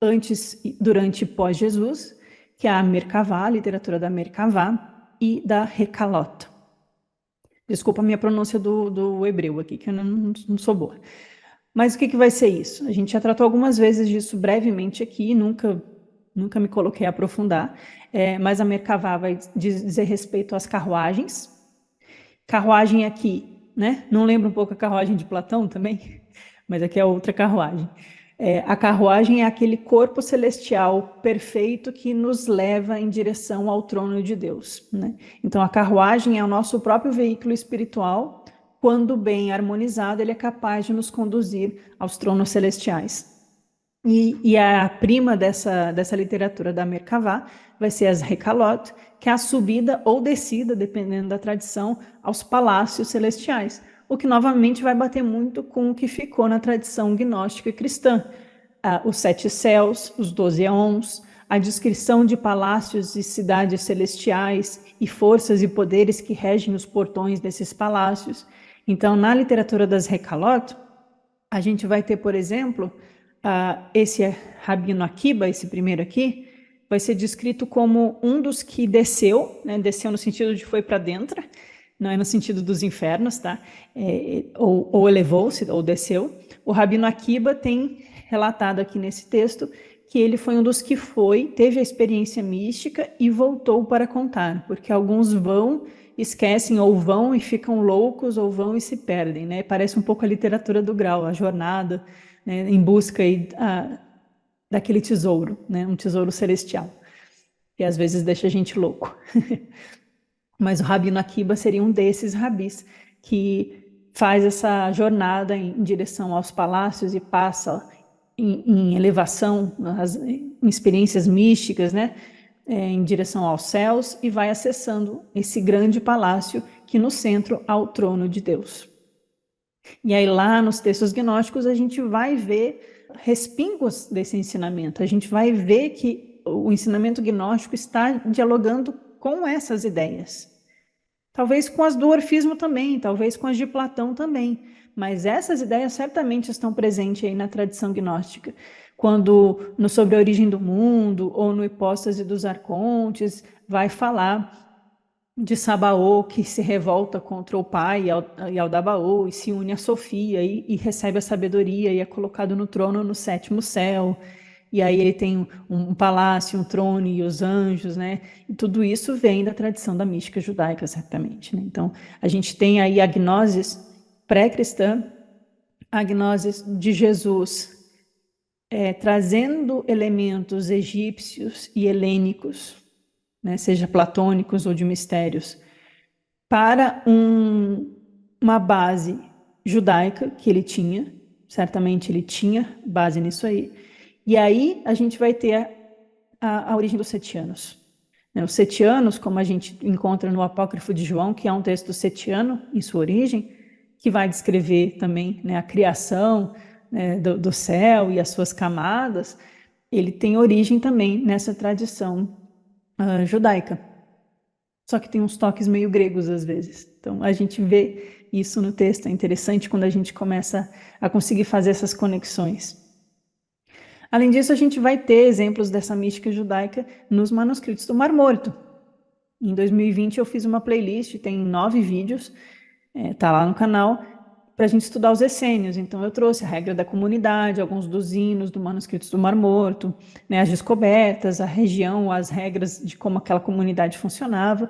antes, durante e pós-Jesus, que é a Merkavá, a literatura da Merkavá, e da Rekalot. Desculpa a minha pronúncia do hebreu aqui, que eu não sou boa. Mas o que vai ser isso? A gente já tratou algumas vezes disso brevemente aqui, nunca me coloquei a aprofundar, mas a Merkavá vai dizer respeito às carruagens. Carruagem aqui, né? Não lembra um pouco a carruagem de Platão também? Mas aqui é outra carruagem. A carruagem é aquele corpo celestial perfeito que nos leva em direção ao trono de Deus, né? Então, a carruagem é o nosso próprio veículo espiritual. Quando bem harmonizado, ele é capaz de nos conduzir aos tronos celestiais. E a prima dessa literatura da Merkavá vai ser as Rekalot, que é a subida ou descida, dependendo da tradição, aos palácios celestiais, o que novamente vai bater muito com o que ficou na tradição gnóstica e cristã. Os 7 céus, os 12 éons, a descrição de palácios e cidades celestiais e forças e poderes que regem os portões desses palácios. Então, na literatura das Rekalot, a gente vai ter, por exemplo, esse Rabino Akiba, esse primeiro aqui, vai ser descrito como um dos que desceu, né? Desceu no sentido de foi para dentro, não é no sentido dos infernos, tá? Ou elevou-se, ou desceu. O Rabino Akiba tem relatado aqui nesse texto que ele foi um dos que teve a experiência mística e voltou para contar, porque alguns vão, esquecem, ou vão e ficam loucos, ou vão e se perdem, né? Parece um pouco a literatura do Grau, a jornada, né, em busca daquele tesouro, né? Um tesouro celestial, que às vezes deixa a gente louco. Mas o Rabino Akiba seria um desses rabis que faz essa jornada em direção aos palácios e passa em elevação, em experiências místicas, né? Em direção aos céus e vai acessando esse grande palácio que no centro há o trono de Deus. E aí lá nos textos gnósticos a gente vai ver respingos desse ensinamento, a gente vai ver que o ensinamento gnóstico está dialogando com essas ideias. Talvez com as do Orfismo também, talvez com as de Platão também, mas essas ideias certamente estão presentes aí na tradição gnóstica. Quando no Sobre a Origem do Mundo ou no Hipóstase dos Arcontes vai falar de Sabaô que se revolta contra o pai e ao Dabaô e se une a Sofia e recebe a sabedoria e é colocado no trono no 7º céu. E aí ele tem um palácio, um trono e os anjos, né? E tudo isso vem da tradição da mística judaica, certamente, né? Então, a gente tem aí a gnosis pré-cristã, a gnosis de Jesus, trazendo elementos egípcios e helênicos, né? Seja platônicos ou de mistérios, para uma base judaica que ele tinha, certamente ele tinha base nisso aí. E aí a gente vai ter a origem dos setianos. Os setianos, como a gente encontra no Apócrifo de João, que é um texto setiano em sua origem, que vai descrever também, né, a criação, né, do céu e as suas camadas, ele tem origem também nessa tradição judaica. Só que tem uns toques meio gregos às vezes. Então a gente vê isso no texto, é interessante quando a gente começa a conseguir fazer essas conexões. Além disso, a gente vai ter exemplos dessa mística judaica nos manuscritos do Mar Morto. Em 2020 eu fiz uma playlist, tem 9 vídeos, tá lá no canal, para a gente estudar os essênios. Então eu trouxe a regra da comunidade, alguns dos hinos do manuscritos do Mar Morto, né, as descobertas, a região, as regras de como aquela comunidade funcionava.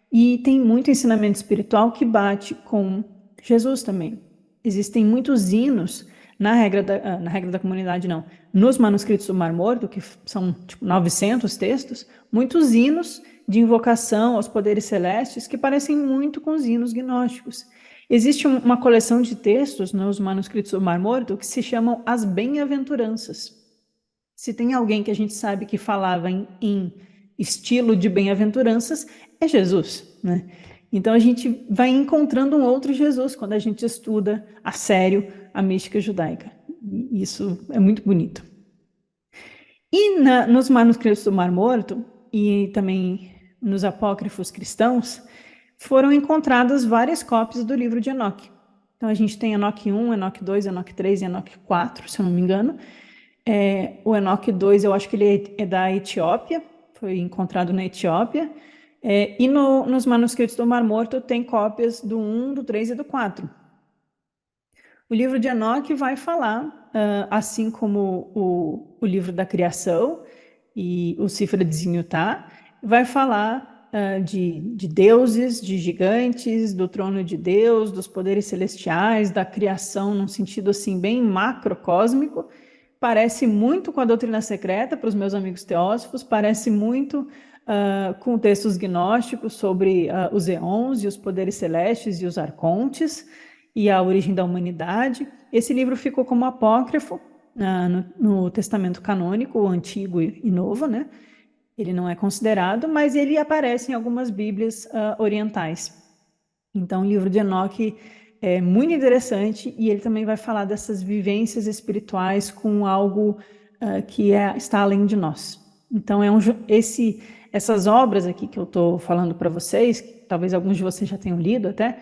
E tem muito ensinamento espiritual que bate com Jesus também. Existem muitos hinos na regra da comunidade, não, nos manuscritos do Mar Morto, que são tipo 900 textos, muitos hinos de invocação aos poderes celestes que parecem muito com os hinos gnósticos. Existe uma coleção de textos nos manuscritos do Mar Morto que se chamam as bem-aventuranças. Se tem alguém que a gente sabe que falava em estilo de bem-aventuranças, é Jesus, né? Então a gente vai encontrando um outro Jesus quando a gente estuda a sério a mística judaica. Isso é muito bonito. E nos manuscritos do Mar Morto, e também nos apócrifos cristãos, foram encontradas várias cópias do livro de Enoque. Então, a gente tem Enoque 1, Enoque 2, Enoque 3 e Enoque 4, se eu não me engano. O Enoque 2, eu acho que ele é da Etiópia, foi encontrado na Etiópia. E nos manuscritos do Mar Morto tem cópias do 1, do 3 e do 4. O livro de Enoque vai falar, assim como o livro da criação e o Cifra de Zinhutá, vai falar de deuses, de gigantes, do trono de Deus, dos poderes celestiais, da criação num sentido assim bem macrocósmico. Parece muito com a doutrina secreta para os meus amigos teósofos, parece muito com textos gnósticos sobre os eons e os poderes celestes e os arcontes e a origem da humanidade. Esse livro ficou como apócrifo no Testamento Canônico, o Antigo e Novo, né? Ele não é considerado, mas ele aparece em algumas Bíblias orientais. Então, o livro de Enoque é muito interessante e ele também vai falar dessas vivências espirituais com algo que está além de nós. Então, essas obras aqui que eu estou falando para vocês, que talvez alguns de vocês já tenham lido até,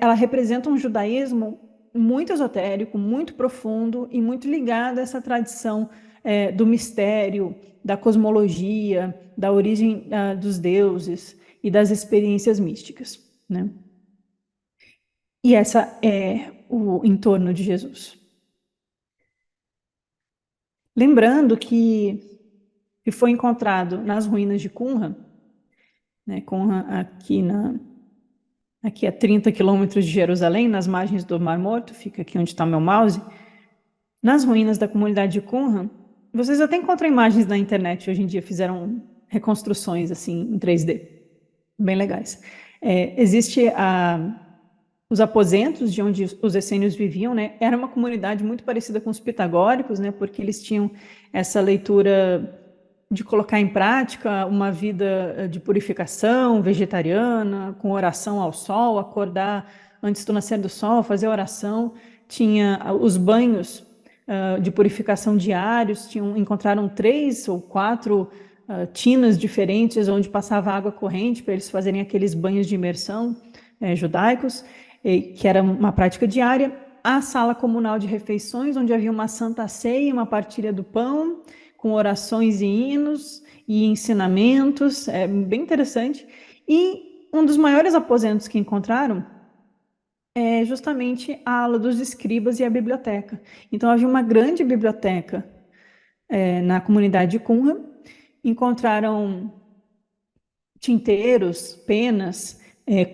ela representa um judaísmo muito esotérico, muito profundo e muito ligado a essa tradição do mistério, da cosmologia, da origem dos deuses e das experiências místicas, né? E essa é o entorno de Jesus. Lembrando que foi encontrado nas ruínas de Qumran, né? Qumran aqui a 30 quilômetros de Jerusalém, nas margens do Mar Morto, fica aqui onde está meu mouse. Nas ruínas da comunidade de Qumran, vocês até encontram imagens na internet hoje em dia, fizeram reconstruções assim em 3D, bem legais. Existe os aposentos de onde os essênios viviam, né? Era uma comunidade muito parecida com os pitagóricos, né? Porque eles tinham essa leitura de colocar em prática uma vida de purificação vegetariana, com oração ao sol, acordar antes do nascer do sol, fazer oração. Tinha os banhos de purificação diários, encontraram 3 ou 4 tinas diferentes onde passava água corrente para eles fazerem aqueles banhos de imersão judaicos, que era uma prática diária. A sala comunal de refeições, onde havia uma santa ceia, uma partilha do pão, com orações e hinos e ensinamentos, bem interessante. E um dos maiores aposentos que encontraram é justamente a ala dos escribas e a biblioteca. Então, havia uma grande biblioteca na comunidade de Qumran. Encontraram tinteiros, penas,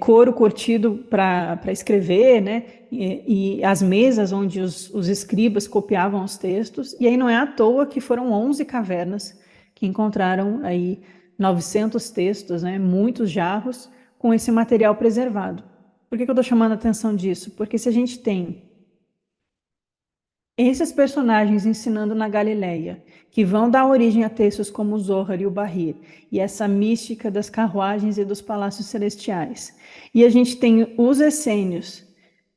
couro curtido para escrever, né? E as mesas onde os escribas copiavam os textos. E aí não é à toa que foram 11 cavernas que encontraram aí 900 textos, né? Muitos jarros com esse material preservado. Por que eu estou chamando a atenção disso? Porque se a gente tem esses personagens ensinando na Galileia, que vão dar origem a textos como o Zohar e o Bahir, e essa mística das carruagens e dos palácios celestiais. E a gente tem os essênios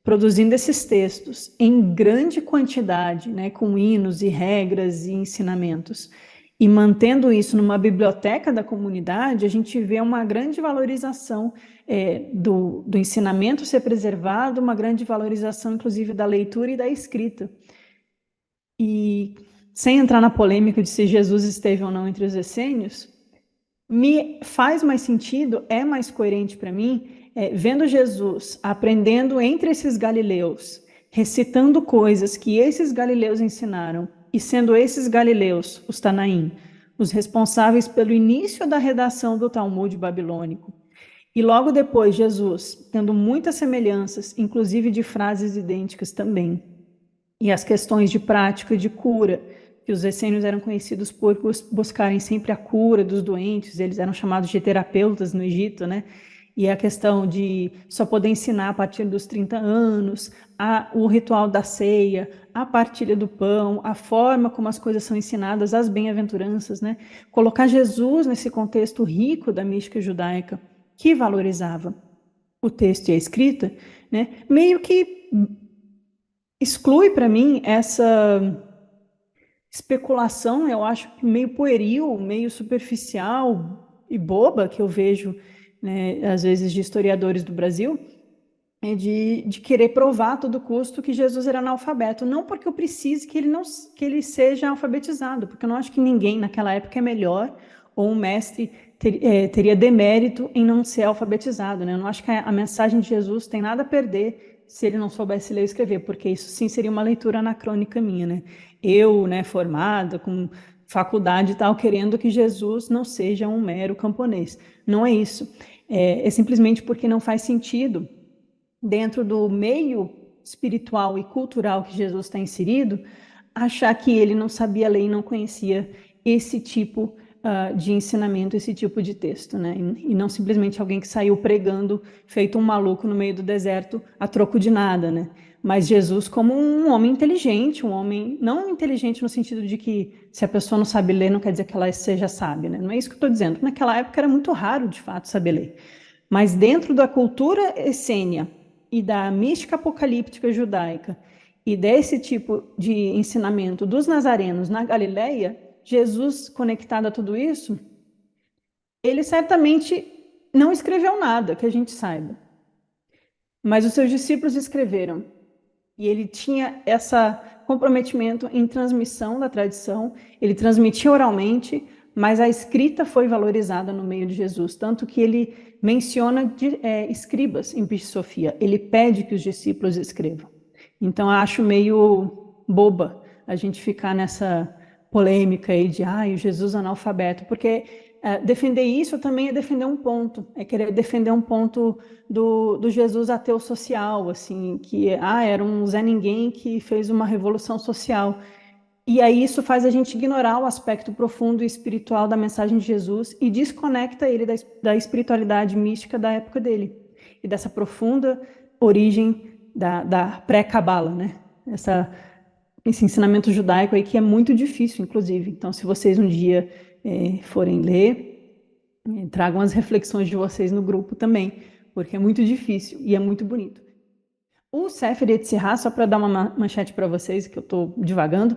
produzindo esses textos em grande quantidade, né, com hinos e regras e ensinamentos, e mantendo isso numa biblioteca da comunidade, a gente vê uma grande valorização do ensinamento ser preservado, uma grande valorização, inclusive, da leitura e da escrita. E sem entrar na polêmica de se Jesus esteve ou não entre os essênios, me faz mais sentido, é mais coerente para mim, vendo Jesus aprendendo entre esses galileus, recitando coisas que esses galileus ensinaram, e sendo esses galileus, os Tanaim, os responsáveis pelo início da redação do Talmud babilônico. E logo depois, Jesus, tendo muitas semelhanças, inclusive de frases idênticas também. E as questões de prática e de cura, que os essênios eram conhecidos por buscarem sempre a cura dos doentes, eles eram chamados de terapeutas no Egito, né? E a questão de só poder ensinar a partir dos 30 anos, o ritual da ceia, a partilha do pão, a forma como as coisas são ensinadas, as bem-aventuranças, né? Colocar Jesus nesse contexto rico da mística judaica, que valorizava o texto e a escrita, né? Meio que exclui para mim especulação, eu acho que meio pueril, meio superficial e boba que eu vejo, né, às vezes de historiadores do Brasil, é de querer provar a todo custo que Jesus era analfabeto, não porque eu precise que ele não que ele seja alfabetizado, porque eu não acho que ninguém naquela época é melhor ou um mestre teria demérito em não ser alfabetizado, né? Eu não acho que a mensagem de Jesus tem nada a perder se ele não soubesse ler e escrever, porque isso sim seria uma leitura anacrônica minha, né? Eu, né, formada com faculdade e tal, querendo que Jesus não seja um mero camponês. Não é isso. É simplesmente porque não faz sentido dentro do meio espiritual e cultural que Jesus está inserido, achar que ele não sabia ler e não conhecia esse tipo de ensinamento, esse tipo de texto, né? E não simplesmente alguém que saiu pregando, feito um maluco no meio do deserto, a troco de nada, né? Mas Jesus como um homem inteligente, um homem não inteligente no sentido de que se a pessoa não sabe ler, não quer dizer que ela seja sábia, né? Não é isso que eu estou dizendo. Naquela época era muito raro, de fato, saber ler. Mas dentro da cultura essênia e da mística apocalíptica judaica e desse tipo de ensinamento dos nazarenos na Galileia, Jesus, conectado a tudo isso, ele certamente não escreveu nada que a gente saiba, mas os seus discípulos escreveram. E ele tinha esse comprometimento em transmissão da tradição, ele transmitia oralmente, mas a escrita foi valorizada no meio de Jesus, tanto que ele menciona escribas em Pisci Sofia, ele pede que os discípulos escrevam. Então, acho meio boba a gente ficar nessa polêmica aí de o Jesus analfabeto, porque defender isso também é defender um ponto, é querer defender um ponto do Jesus ateu social, assim, que era um Zé Ninguém que fez uma revolução social. E aí isso faz a gente ignorar o aspecto profundo e espiritual da mensagem de Jesus e desconecta ele da espiritualidade mística da época dele e dessa profunda origem da pré-cabala, né? Esse ensinamento judaico aí que é muito difícil, inclusive. Então, se vocês um dia forem ler, tragam as reflexões de vocês no grupo também, porque é muito difícil e é muito bonito. O Sefer Yetzirah, só para dar uma manchete para vocês, que eu estou divagando,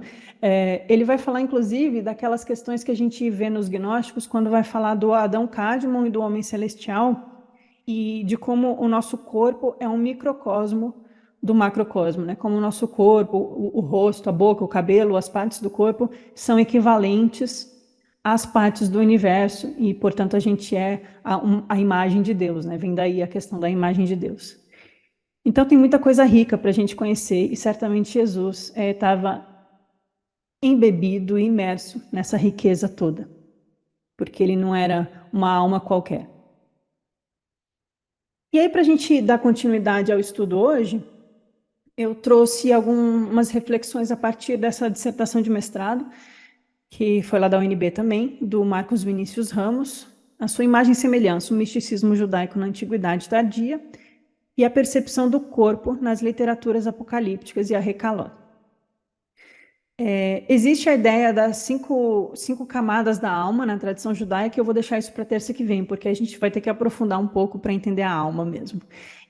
ele vai falar, inclusive, daquelas questões que a gente vê nos gnósticos, quando vai falar do Adão Cadmon e do homem celestial, e de como o nosso corpo é um microcosmo do macrocosmo, né? Como o nosso corpo, o rosto, a boca, o cabelo, as partes do corpo são equivalentes às partes do universo, e, portanto, a gente é a imagem de Deus, né? Vem daí a questão da imagem de Deus. Então tem muita coisa rica para a gente conhecer e certamente Jesus estava embebido, imerso nessa riqueza toda, porque ele não era uma alma qualquer. E aí, para a gente dar continuidade ao estudo hoje, eu trouxe algumas reflexões a partir dessa dissertação de mestrado, que foi lá da UNB também, do Marcos Vinícius Ramos, A Sua Imagem e Semelhança, o Misticismo Judaico na Antiguidade Tardia, e a percepção do corpo nas literaturas apocalípticas e a Recaló. Existe a ideia das cinco camadas da alma na tradição judaica, e eu vou deixar isso para a terça que vem, porque a gente vai ter que aprofundar um pouco para entender a alma mesmo.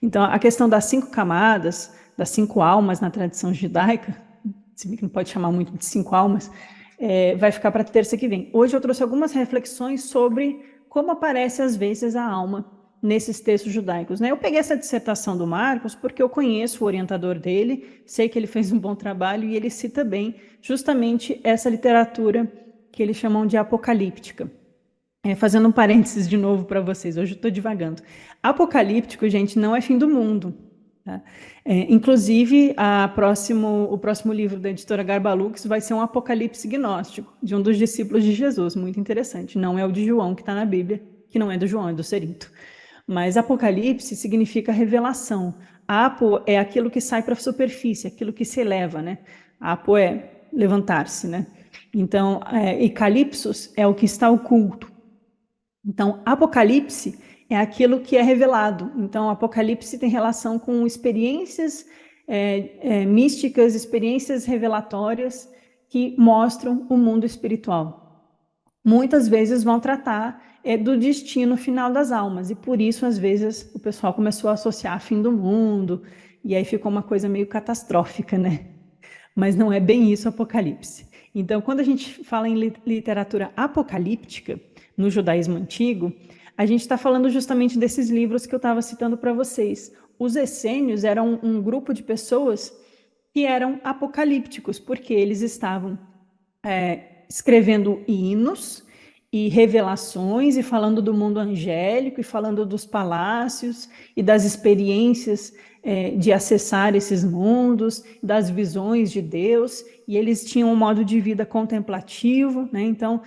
Então, a questão das 5 camadas, das 5 almas na tradição judaica, se bem que não pode chamar muito de 5 almas, vai ficar para a terça que vem. Hoje eu trouxe algumas reflexões sobre como aparece às vezes a alma nesses textos judaicos, né? Eu peguei essa dissertação do Marcos porque eu conheço o orientador dele, sei que ele fez um bom trabalho e ele cita bem justamente essa literatura que eles chamam de apocalíptica. Fazendo um parênteses de novo para vocês, hoje eu estou divagando. Apocalíptico, gente, não é fim do mundo. Tá? Inclusive, o próximo livro da editora Garbalux vai ser um apocalipse gnóstico, de um dos discípulos de Jesus, muito interessante. Não é o de João, que está na Bíblia, que não é do João, é do Cerinto. Mas Apocalipse significa revelação. Apo é aquilo que sai para a superfície, aquilo que se eleva, né? Apo é levantar-se, né? Então, e Calipsos é o que está oculto. Então, Apocalipse é aquilo que é revelado. Então, Apocalipse tem relação com experiências místicas, experiências revelatórias que mostram o mundo espiritual. Muitas vezes vão tratar do destino final das almas, e por isso, às vezes, o pessoal começou a associar fim do mundo, e aí ficou uma coisa meio catastrófica, né? Mas não é bem isso o Apocalipse. Então, quando a gente fala em literatura apocalíptica, no judaísmo antigo, a gente está falando justamente desses livros que eu estava citando para vocês. Os essênios eram um grupo de pessoas que eram apocalípticos, porque eles estavam escrevendo hinos e revelações e falando do mundo angélico e falando dos palácios e das experiências de acessar esses mundos, das visões de Deus, e eles tinham um modo de vida contemplativo, né? Então,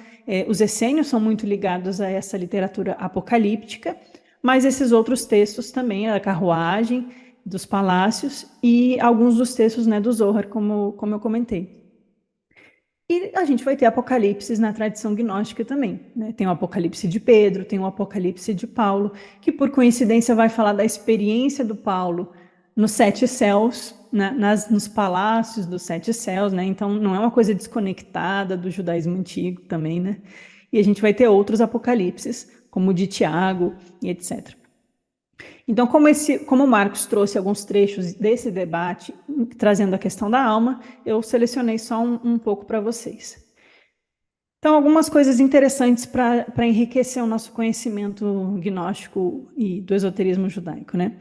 os essênios são muito ligados a essa literatura apocalíptica, mas esses outros textos também, a carruagem, dos palácios e alguns dos textos, né, do Zohar, como eu comentei. E a gente vai ter apocalipses na tradição gnóstica também, né? Tem o Apocalipse de Pedro, tem o Apocalipse de Paulo, que por coincidência vai falar da experiência do Paulo nos sete céus, né? Nos palácios dos sete céus, né? Então não é uma coisa desconectada do judaísmo antigo também, né? E a gente vai ter outros apocalipses, como o de Tiago e etc. Então, como o Marcos trouxe alguns trechos desse debate, trazendo a questão da alma, eu selecionei só um pouco para vocês. Então, algumas coisas interessantes para enriquecer o nosso conhecimento gnóstico e do esoterismo judaico, né?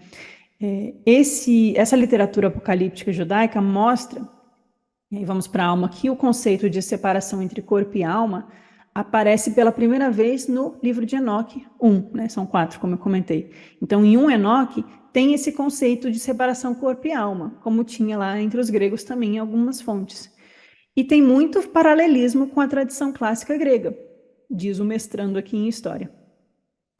Essa literatura apocalíptica judaica mostra, e aí vamos para a alma aqui, o conceito de separação entre corpo e alma aparece pela primeira vez no livro de Enoque 1, né? São 4, como eu comentei. Então, em 1 Enoque, tem esse conceito de separação corpo e alma, como tinha lá entre os gregos também em algumas fontes. E tem muito paralelismo com a tradição clássica grega, diz o mestrando aqui em História,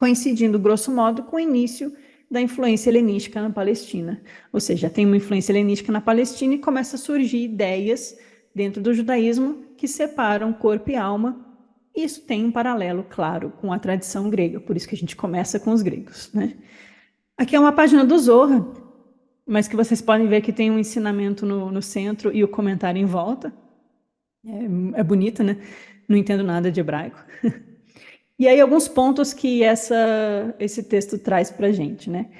coincidindo, grosso modo, com o início da influência helenística na Palestina. Ou seja, tem uma influência helenística na Palestina e começa a surgir ideias dentro do judaísmo que separam corpo e alma. Isso tem um paralelo, claro, com a tradição grega, por isso que a gente começa com os gregos, né? Aqui é uma página do Zohar, mas que vocês podem ver que tem um ensinamento no centro e o comentário em volta. É bonito, né? Não entendo nada de hebraico. E aí alguns pontos que esse texto traz para a gente, né?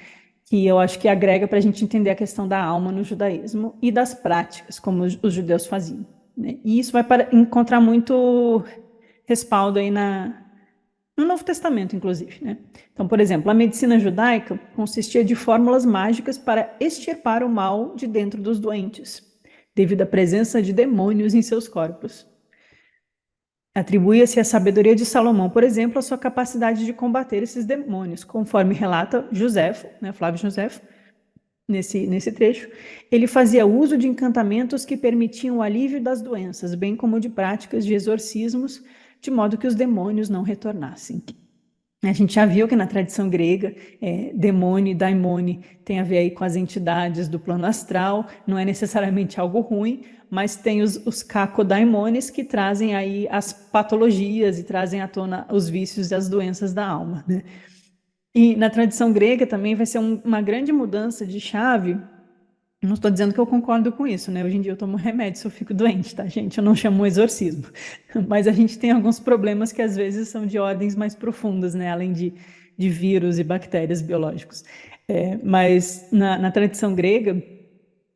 Que eu acho que agrega para a gente entender a questão da alma no judaísmo e das práticas, como os judeus faziam, né? E isso vai encontrar muito respaldo aí no Novo Testamento, inclusive, né? Então, por exemplo, a medicina judaica consistia de fórmulas mágicas para extirpar o mal de dentro dos doentes, devido à presença de demônios em seus corpos. Atribui-se à sabedoria de Salomão, por exemplo, a sua capacidade de combater esses demônios, conforme relata Joséfo, né, Flávio Joséfo, nesse trecho. Ele fazia uso de encantamentos que permitiam o alívio das doenças, bem como de práticas de exorcismos, de modo que os demônios não retornassem. A gente já viu que na tradição grega, demônio e daimone tem a ver aí com as entidades do plano astral, não é necessariamente algo ruim, mas tem os cacodaimones que trazem aí as patologias e trazem à tona os vícios e as doenças da alma, né? E na tradição grega também vai ser uma grande mudança de chave. Não estou dizendo que eu concordo com isso, né? Hoje em dia eu tomo remédio se eu fico doente, tá, gente? Eu não chamo exorcismo. Mas a gente tem alguns problemas que às vezes são de ordens mais profundas, né? Além de vírus e bactérias biológicos. Mas na tradição grega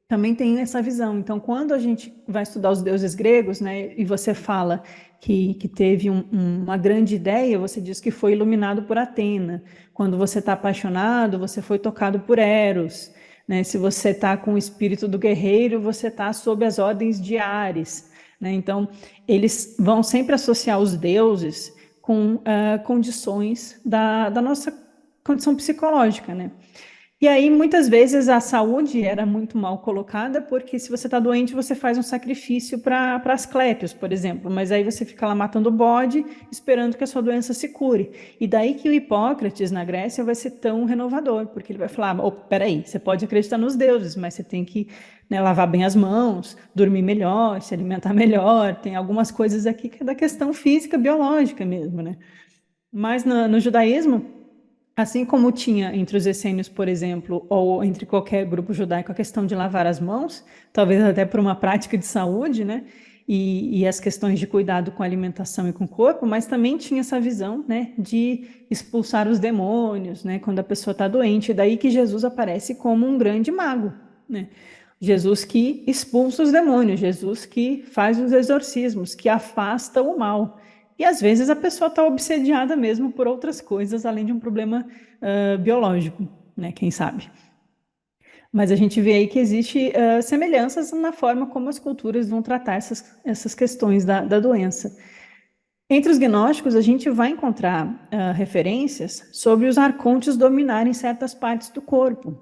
também tem essa visão. Então, quando a gente vai estudar os deuses gregos, né? E você fala que teve uma grande ideia, você diz que foi iluminado por Atena. Quando você está apaixonado, você foi tocado por Eros. Né? Se você está com o espírito do guerreiro, você está sob as ordens de Ares. Né? Então, eles vão sempre associar os deuses com condições da nossa condição psicológica. Né? E aí, muitas vezes, a saúde era muito mal colocada, porque se você está doente, você faz um sacrifício para Asclépios, por exemplo, mas aí você fica lá matando o bode, esperando que a sua doença se cure. E daí que o Hipócrates, na Grécia, vai ser tão renovador, porque ele vai falar, oh, peraí, você pode acreditar nos deuses, mas você tem que, né, lavar bem as mãos, dormir melhor, se alimentar melhor, tem algumas coisas aqui que é da questão física, biológica mesmo, né? Mas no judaísmo, assim como tinha entre os essênios, por exemplo, ou entre qualquer grupo judaico, a questão de lavar as mãos, talvez até por uma prática de saúde, né? E as questões de cuidado com a alimentação e com o corpo, mas também tinha essa visão, né, de expulsar os demônios, né, quando a pessoa está doente. É daí que Jesus aparece como um grande mago, né? Jesus que expulsa os demônios, Jesus que faz os exorcismos, que afasta o mal. E às vezes a pessoa está obsediada mesmo por outras coisas, além de um problema biológico, né? Quem sabe? Mas a gente vê aí que existe semelhanças na forma como as culturas vão tratar essas questões da doença. Entre os gnósticos, a gente vai encontrar referências sobre os arcontes dominarem certas partes do corpo.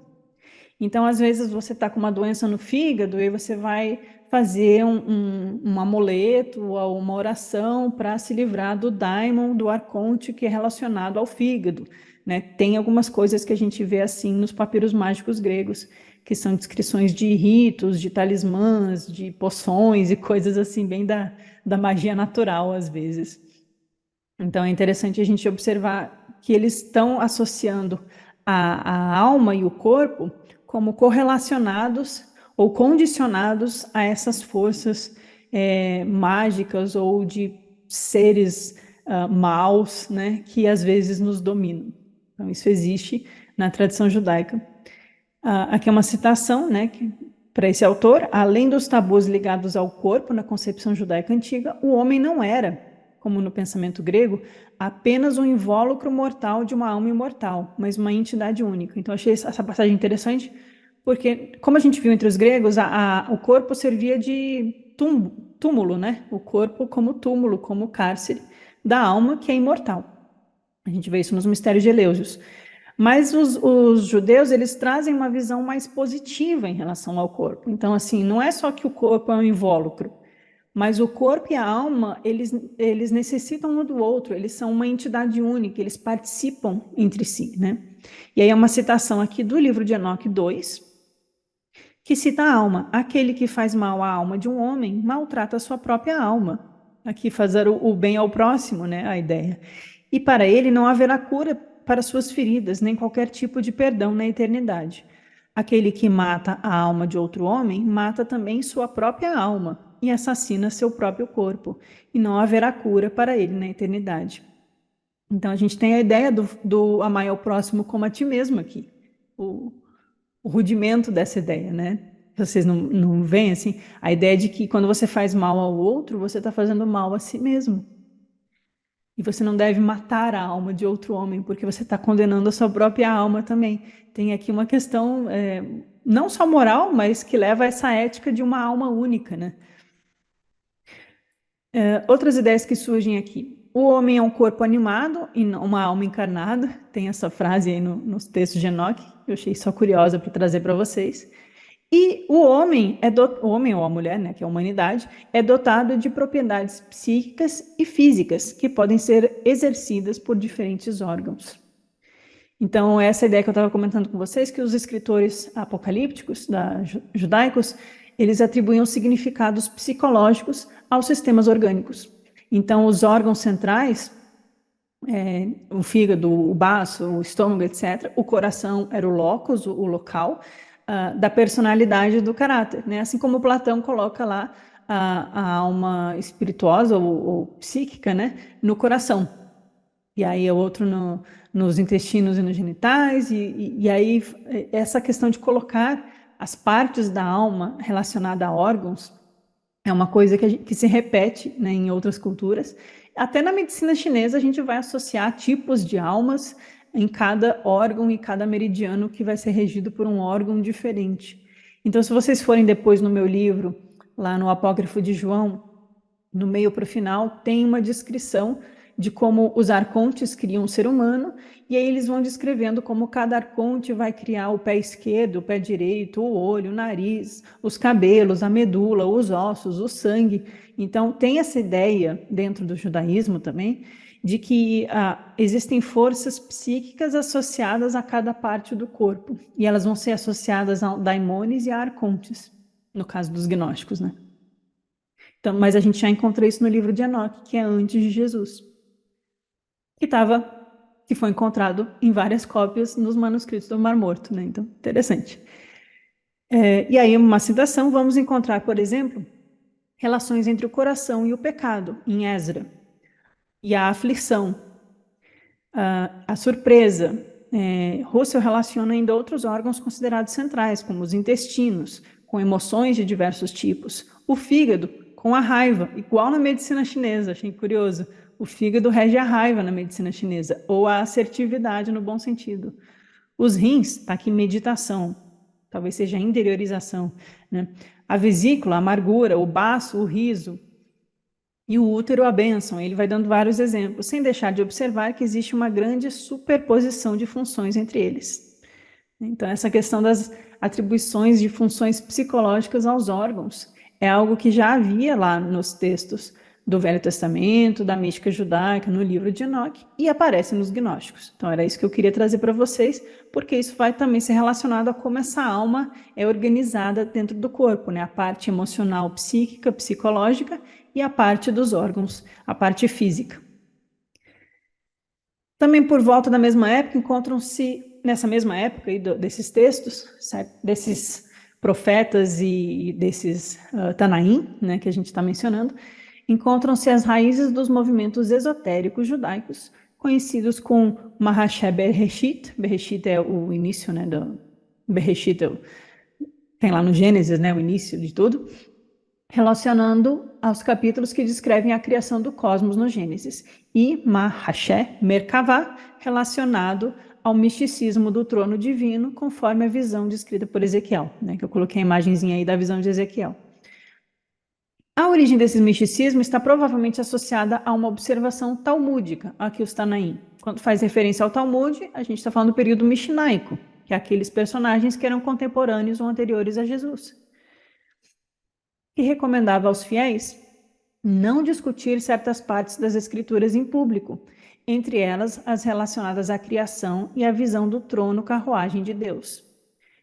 Então, às vezes, você está com uma doença no fígado e você vai fazer um amuleto ou uma oração para se livrar do daimon, do arconte que é relacionado ao fígado, né? Tem algumas coisas que a gente vê assim nos papiros mágicos gregos, que são descrições de ritos, de talismãs, de poções e coisas assim, bem da magia natural, às vezes. Então, é interessante a gente observar que eles estão associando a alma e o corpo como correlacionados ou condicionados a essas forças mágicas ou de seres maus, né, que às vezes nos dominam. Então, isso existe na tradição judaica. Aqui é uma citação, né, para esse autor: além dos tabus ligados ao corpo na concepção judaica antiga, o homem não era, como no pensamento grego, apenas um invólucro mortal de uma alma imortal, mas uma entidade única. Então, achei essa passagem interessante, porque, como a gente viu entre os gregos, o corpo servia de túmulo, né? O corpo como túmulo, como cárcere da alma, que é imortal. A gente vê isso nos mistérios de Eleusis. Mas os judeus, eles trazem uma visão mais positiva em relação ao corpo. Então, assim, não é só que o corpo é um invólucro, mas o corpo e a alma, eles necessitam um do outro, eles são uma entidade única, eles participam entre si, né? E aí é uma citação aqui do livro de Enoque 2, que cita a alma: aquele que faz mal à alma de um homem maltrata a sua própria alma. Aqui fazer o bem ao próximo, né? A ideia. E para ele não haverá cura para suas feridas, nem qualquer tipo de perdão na eternidade. Aquele que mata a alma de outro homem, mata também sua própria alma e assassina seu próprio corpo, e não haverá cura para ele na eternidade. Então a gente tem a ideia do amar ao próximo como a ti mesmo aqui, o, o rudimento dessa ideia, né? Vocês não veem assim? A ideia de que quando você faz mal ao outro, você está fazendo mal a si mesmo. E você não deve matar a alma de outro homem, porque você está condenando a sua própria alma também. Tem aqui uma questão, não só moral, mas que leva a essa ética de uma alma única, né? Outras ideias que surgem aqui. O homem é um corpo animado e não uma alma encarnada. Tem essa frase aí nos textos de Enoque, que eu achei só curiosa para trazer para vocês. E o homem, o homem ou a mulher, né, que é a humanidade, é dotado de propriedades psíquicas e físicas que podem ser exercidas por diferentes órgãos. Então, essa ideia que eu estava comentando com vocês, que os escritores apocalípticos, judaicos, eles atribuíam significados psicológicos aos sistemas orgânicos. Então, os órgãos centrais, o fígado, o baço, o estômago, etc., o coração era o locus, o local, da personalidade do caráter, né? Assim como Platão coloca lá a alma espirituosa ou psíquica, né, no coração. E aí é outro nos intestinos e nos genitais, e aí essa questão de colocar as partes da alma relacionada a órgãos é uma coisa que se repete, né, em outras culturas. Até na medicina chinesa a gente vai associar tipos de almas em cada órgão e cada meridiano que vai ser regido por um órgão diferente. Então, se vocês forem depois no meu livro, lá no Apócrifo de João, no meio para o final, tem uma descrição de como os arcontes criam um ser humano, e aí eles vão descrevendo como cada arconte vai criar o pé esquerdo, o pé direito, o olho, o nariz, os cabelos, a medula, os ossos, o sangue. Então, tem essa ideia dentro do judaísmo também, de que existem forças psíquicas associadas a cada parte do corpo, e elas vão ser associadas a daimones e a arcontes, no caso dos gnósticos, né? Então, mas a gente já encontrou isso no livro de Enoque, que é antes de Jesus, que foi encontrado em várias cópias nos manuscritos do Mar Morto, né? Então, interessante. E aí, uma citação, vamos encontrar, por exemplo, relações entre o coração e o pecado, em Esdra, e a aflição, a surpresa. Russell relaciona ainda outros órgãos considerados centrais, como os intestinos, com emoções de diversos tipos. O fígado, com a raiva, igual na medicina chinesa, achei curioso. O fígado rege a raiva na medicina chinesa, ou a assertividade no bom sentido. Os rins, está aqui meditação, talvez seja interiorização, né? A vesícula, a amargura, o baço, o riso, e o útero, a bênção. Ele vai dando vários exemplos, sem deixar de observar que existe uma grande superposição de funções entre eles. Então, essa questão das atribuições de funções psicológicas aos órgãos é algo que já havia lá nos textos do Velho Testamento, da mística judaica, no livro de Enoque, e aparece nos gnósticos. Então, era isso que eu queria trazer para vocês, porque isso vai também ser relacionado a como essa alma é organizada dentro do corpo, né? A parte emocional, psíquica, psicológica, e a parte dos órgãos, a parte física. Também por volta da mesma época, encontram-se, nessa mesma época aí desses textos, desses profetas e desses Tanaim, né, que a gente está mencionando, encontram-se as raízes dos movimentos esotéricos judaicos, conhecidos com Mahashe Bereshit. Bereshit é o início, né, do Bereshit, tem lá no Gênesis, né, o início de tudo, relacionando aos capítulos que descrevem a criação do cosmos no Gênesis, e Mahashe, Merkavá, relacionado ao misticismo do trono divino, conforme a visão descrita por Ezequiel, né, que eu coloquei a imagenzinha aí da visão de Ezequiel. A origem desse misticismo está provavelmente associada a uma observação talmúdica, aqui os Tanaim. Quando faz referência ao Talmud, a gente está falando do período mishnaico, que é aqueles personagens que eram contemporâneos ou anteriores a Jesus, que recomendava aos fiéis não discutir certas partes das escrituras em público, entre elas as relacionadas à criação e à visão do trono carruagem de Deus.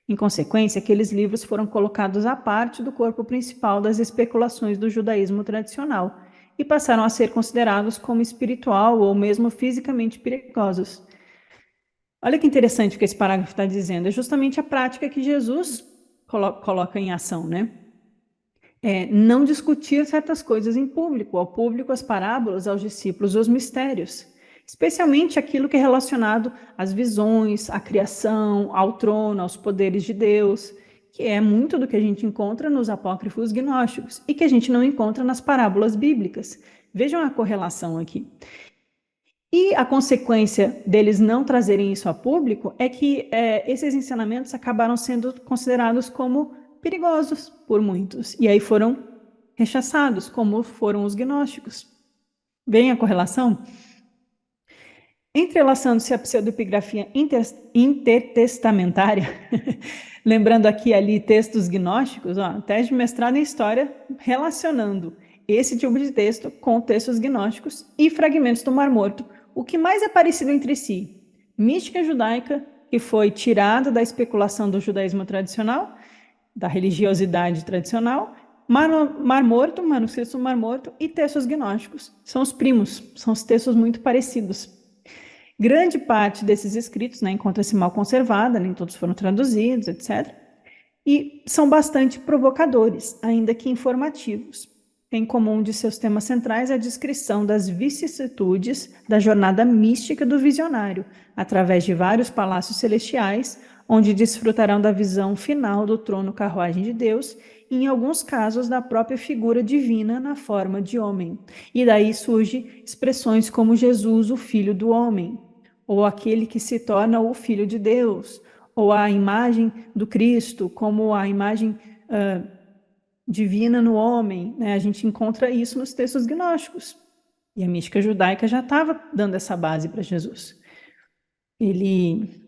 Em consequência, aqueles livros foram colocados à parte do corpo principal das especulações do judaísmo tradicional e passaram a ser considerados como espiritual ou mesmo fisicamente perigosos. Olha que interessante o que esse parágrafo está dizendo. É justamente a prática que Jesus coloca em ação, né? Não discutir certas coisas em público, ao público as parábolas, aos discípulos os mistérios, especialmente aquilo que é relacionado às visões, à criação, ao trono, aos poderes de Deus, que é muito do que a gente encontra nos apócrifos gnósticos e que a gente não encontra nas parábolas bíblicas. Vejam a correlação aqui. E a consequência deles não trazerem isso a público é que esses ensinamentos acabaram sendo considerados como perigosos por muitos, e aí foram rechaçados, como foram os gnósticos. Vem a correlação? Entrelaçando-se a pseudoepigrafia intertestamentária, lembrando aqui e ali textos gnósticos, tese de mestrado em História, relacionando esse tipo de texto com textos gnósticos e fragmentos do Mar Morto, o que mais é parecido entre si? Mística judaica, que foi tirada da especulação do judaísmo tradicional, da religiosidade tradicional, Mar Morto, manuscritos do Mar Morto e textos gnósticos. São os primos, são os textos muito parecidos. Grande parte desses escritos, né, encontra-se mal conservada, nem todos foram traduzidos, etc. E são bastante provocadores, ainda que informativos. Em comum de seus temas centrais a descrição das vicissitudes da jornada mística do visionário, através de vários palácios celestiais, onde desfrutarão da visão final do trono carruagem de Deus, e em alguns casos da própria figura divina na forma de homem. E daí surgem expressões como Jesus, o Filho do Homem, ou aquele que se torna o Filho de Deus, ou a imagem do Cristo, como a imagem divina no homem, né? A gente encontra isso nos textos gnósticos. E a mística judaica já estava dando essa base para Jesus. Ele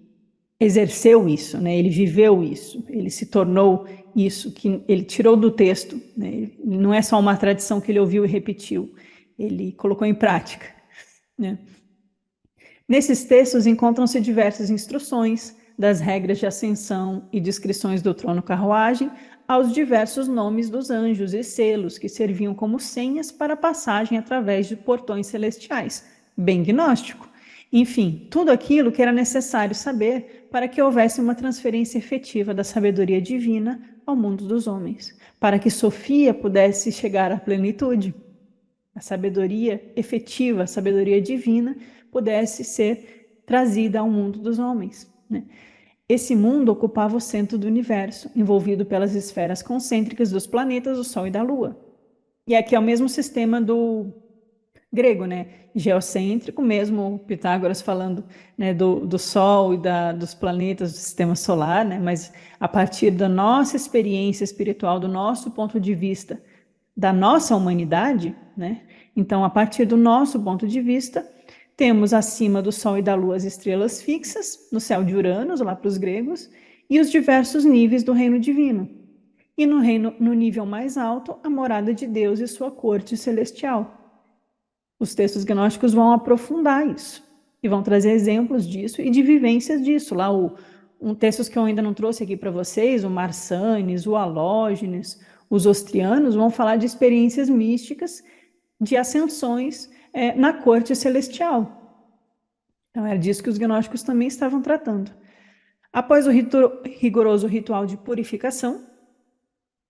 exerceu isso, né? Ele viveu isso, ele se tornou isso, que ele tirou do texto, né? Não é só uma tradição que ele ouviu e repetiu, ele colocou em prática, né? Nesses textos encontram-se diversas instruções das regras de ascensão e descrições do trono carruagem, aos diversos nomes dos anjos e selos que serviam como senhas para a passagem através de portões celestiais, bem gnóstico. Enfim, tudo aquilo que era necessário saber para que houvesse uma transferência efetiva da sabedoria divina ao mundo dos homens, para que Sofia pudesse chegar à plenitude. A sabedoria efetiva, a sabedoria divina, pudesse ser trazida ao mundo dos homens, né? Esse mundo ocupava o centro do universo, envolvido pelas esferas concêntricas dos planetas, do Sol e da Lua. E aqui é o mesmo sistema do grego, né? Geocêntrico, mesmo Pitágoras falando, né, do Sol e dos planetas do sistema solar, né? Mas a partir da nossa experiência espiritual, do nosso ponto de vista, da nossa humanidade, né? Então, a partir do nosso ponto de vista, temos acima do Sol e da Lua as estrelas fixas, no céu de Uranus, lá para os gregos, e os diversos níveis do reino divino. E no nível mais alto, a morada de Deus e sua corte celestial. Os textos gnósticos vão aprofundar isso e vão trazer exemplos disso e de vivências disso. Lá, textos que eu ainda não trouxe aqui para vocês, o Marsanes, o Alógenes, os Ostrianos, vão falar de experiências místicas, de ascensões na corte celestial. Então, era disso que os gnósticos também estavam tratando. Após o rigoroso ritual de purificação,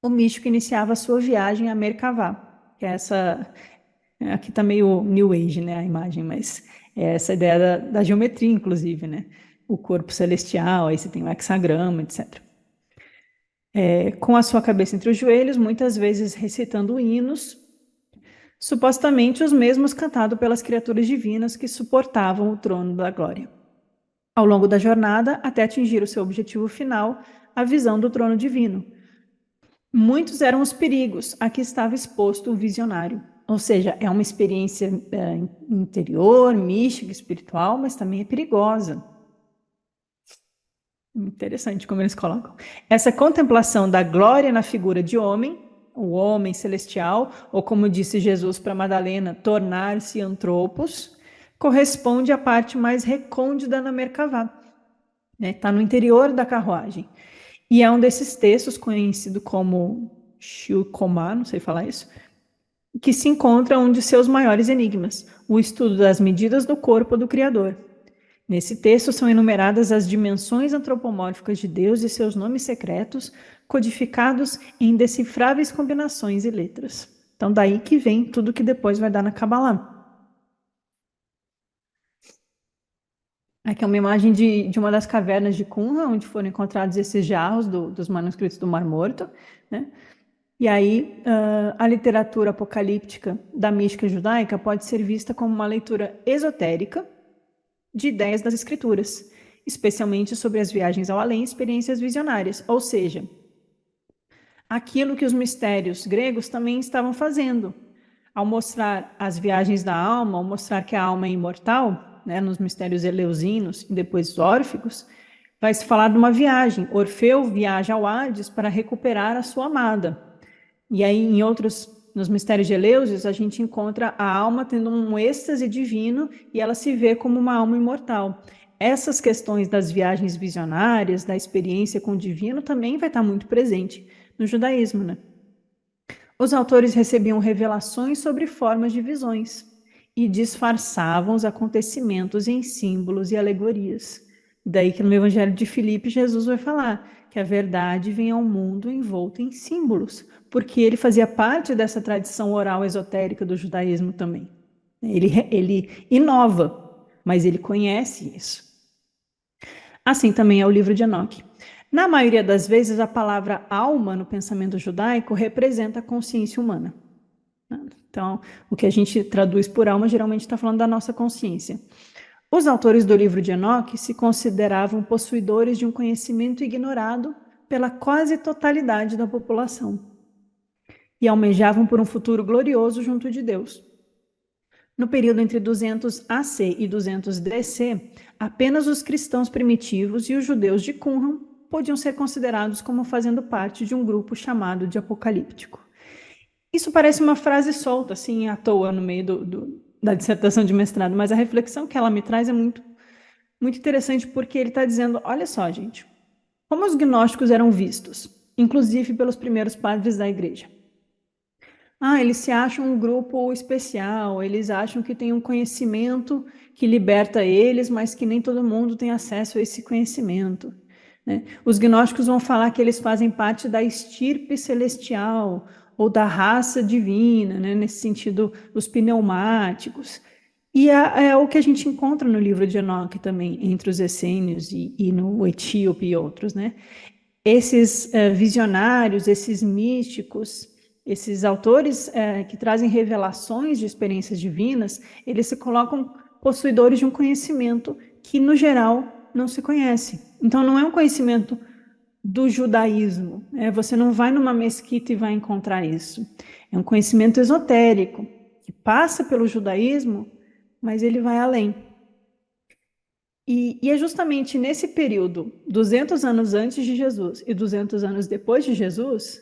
o místico iniciava a sua viagem a Merkavá, que é essa. Aqui está meio New Age, né, a imagem, mas é essa ideia da geometria, inclusive, né? O corpo celestial, aí você tem o hexagrama, etc. Com a sua cabeça entre os joelhos, muitas vezes recitando hinos, supostamente os mesmos cantados pelas criaturas divinas que suportavam o trono da glória. Ao longo da jornada, até atingir o seu objetivo final, a visão do trono divino. Muitos eram os perigos a que estava exposto o visionário. Ou seja, é uma experiência interior, mística, espiritual, mas também é perigosa. Interessante como eles colocam. Essa contemplação da glória na figura de homem, o homem celestial, ou como disse Jesus para Madalena, tornar-se antropos, corresponde à parte mais recôndita da Merkavá. Está no interior da carruagem. E é um desses textos conhecido como Shilkomá, não sei falar isso, que se encontra um de seus maiores enigmas, o estudo das medidas do corpo do Criador. Nesse texto são enumeradas as dimensões antropomórficas de Deus e seus nomes secretos, codificados em indecifráveis combinações e letras. Então, daí que vem tudo que depois vai dar na Kabbalah. Aqui é uma imagem de uma das cavernas de Qumran, onde foram encontrados esses jarros dos manuscritos do Mar Morto, né? E aí, a literatura apocalíptica da mística judaica pode ser vista como uma leitura esotérica de ideias das escrituras, especialmente sobre as viagens ao além e experiências visionárias, ou seja, aquilo que os mistérios gregos também estavam fazendo. Ao mostrar as viagens da alma, ao mostrar que a alma é imortal, né, nos mistérios eleusinos e depois órficos, vai se falar de uma viagem. Orfeu viaja ao Hades para recuperar a sua amada. E aí, nos mistérios de Eleusis, a gente encontra a alma tendo um êxtase divino e ela se vê como uma alma imortal. Essas questões das viagens visionárias, da experiência com o divino, também vai estar muito presente no judaísmo, né? Os autores recebiam revelações sobre formas de visões e disfarçavam os acontecimentos em símbolos e alegorias. Daí que no Evangelho de Filipe, Jesus vai falar que a verdade vem ao mundo envolta em símbolos, porque ele fazia parte dessa tradição oral esotérica do judaísmo também. Ele inova, mas ele conhece isso. Assim também é o livro de Enoque. Na maioria das vezes, a palavra alma no pensamento judaico representa a consciência humana. Então, o que a gente traduz por alma geralmente está falando da nossa consciência. Os autores do livro de Enoque se consideravam possuidores de um conhecimento ignorado pela quase totalidade da população e almejavam por um futuro glorioso junto de Deus. No período entre 200 AC e 200 DC, apenas os cristãos primitivos e os judeus de Qumran podiam ser considerados como fazendo parte de um grupo chamado de apocalíptico. Isso parece uma frase solta, assim, à toa, no meio da dissertação de mestrado, mas a reflexão que ela me traz é muito, muito interessante, porque ele está dizendo, olha só, gente, como os gnósticos eram vistos, inclusive pelos primeiros padres da igreja. Eles se acham um grupo especial, eles acham que tem um conhecimento que liberta eles, mas que nem todo mundo tem acesso a esse conhecimento, né? Os gnósticos vão falar que eles fazem parte da estirpe celestial ou da raça divina, né? Nesse sentido, os pneumáticos. E é o que a gente encontra no livro de Enoque também, entre os essênios e no Etíope e outros, né? Esses visionários, esses místicos, esses autores que trazem revelações de experiências divinas, eles se colocam possuidores de um conhecimento que, no geral, não se conhece. Então, não é um conhecimento do judaísmo, né? Você não vai numa mesquita e vai encontrar isso. É um conhecimento esotérico, que passa pelo judaísmo, mas ele vai além. E é justamente nesse período, 200 anos antes de Jesus e 200 anos depois de Jesus,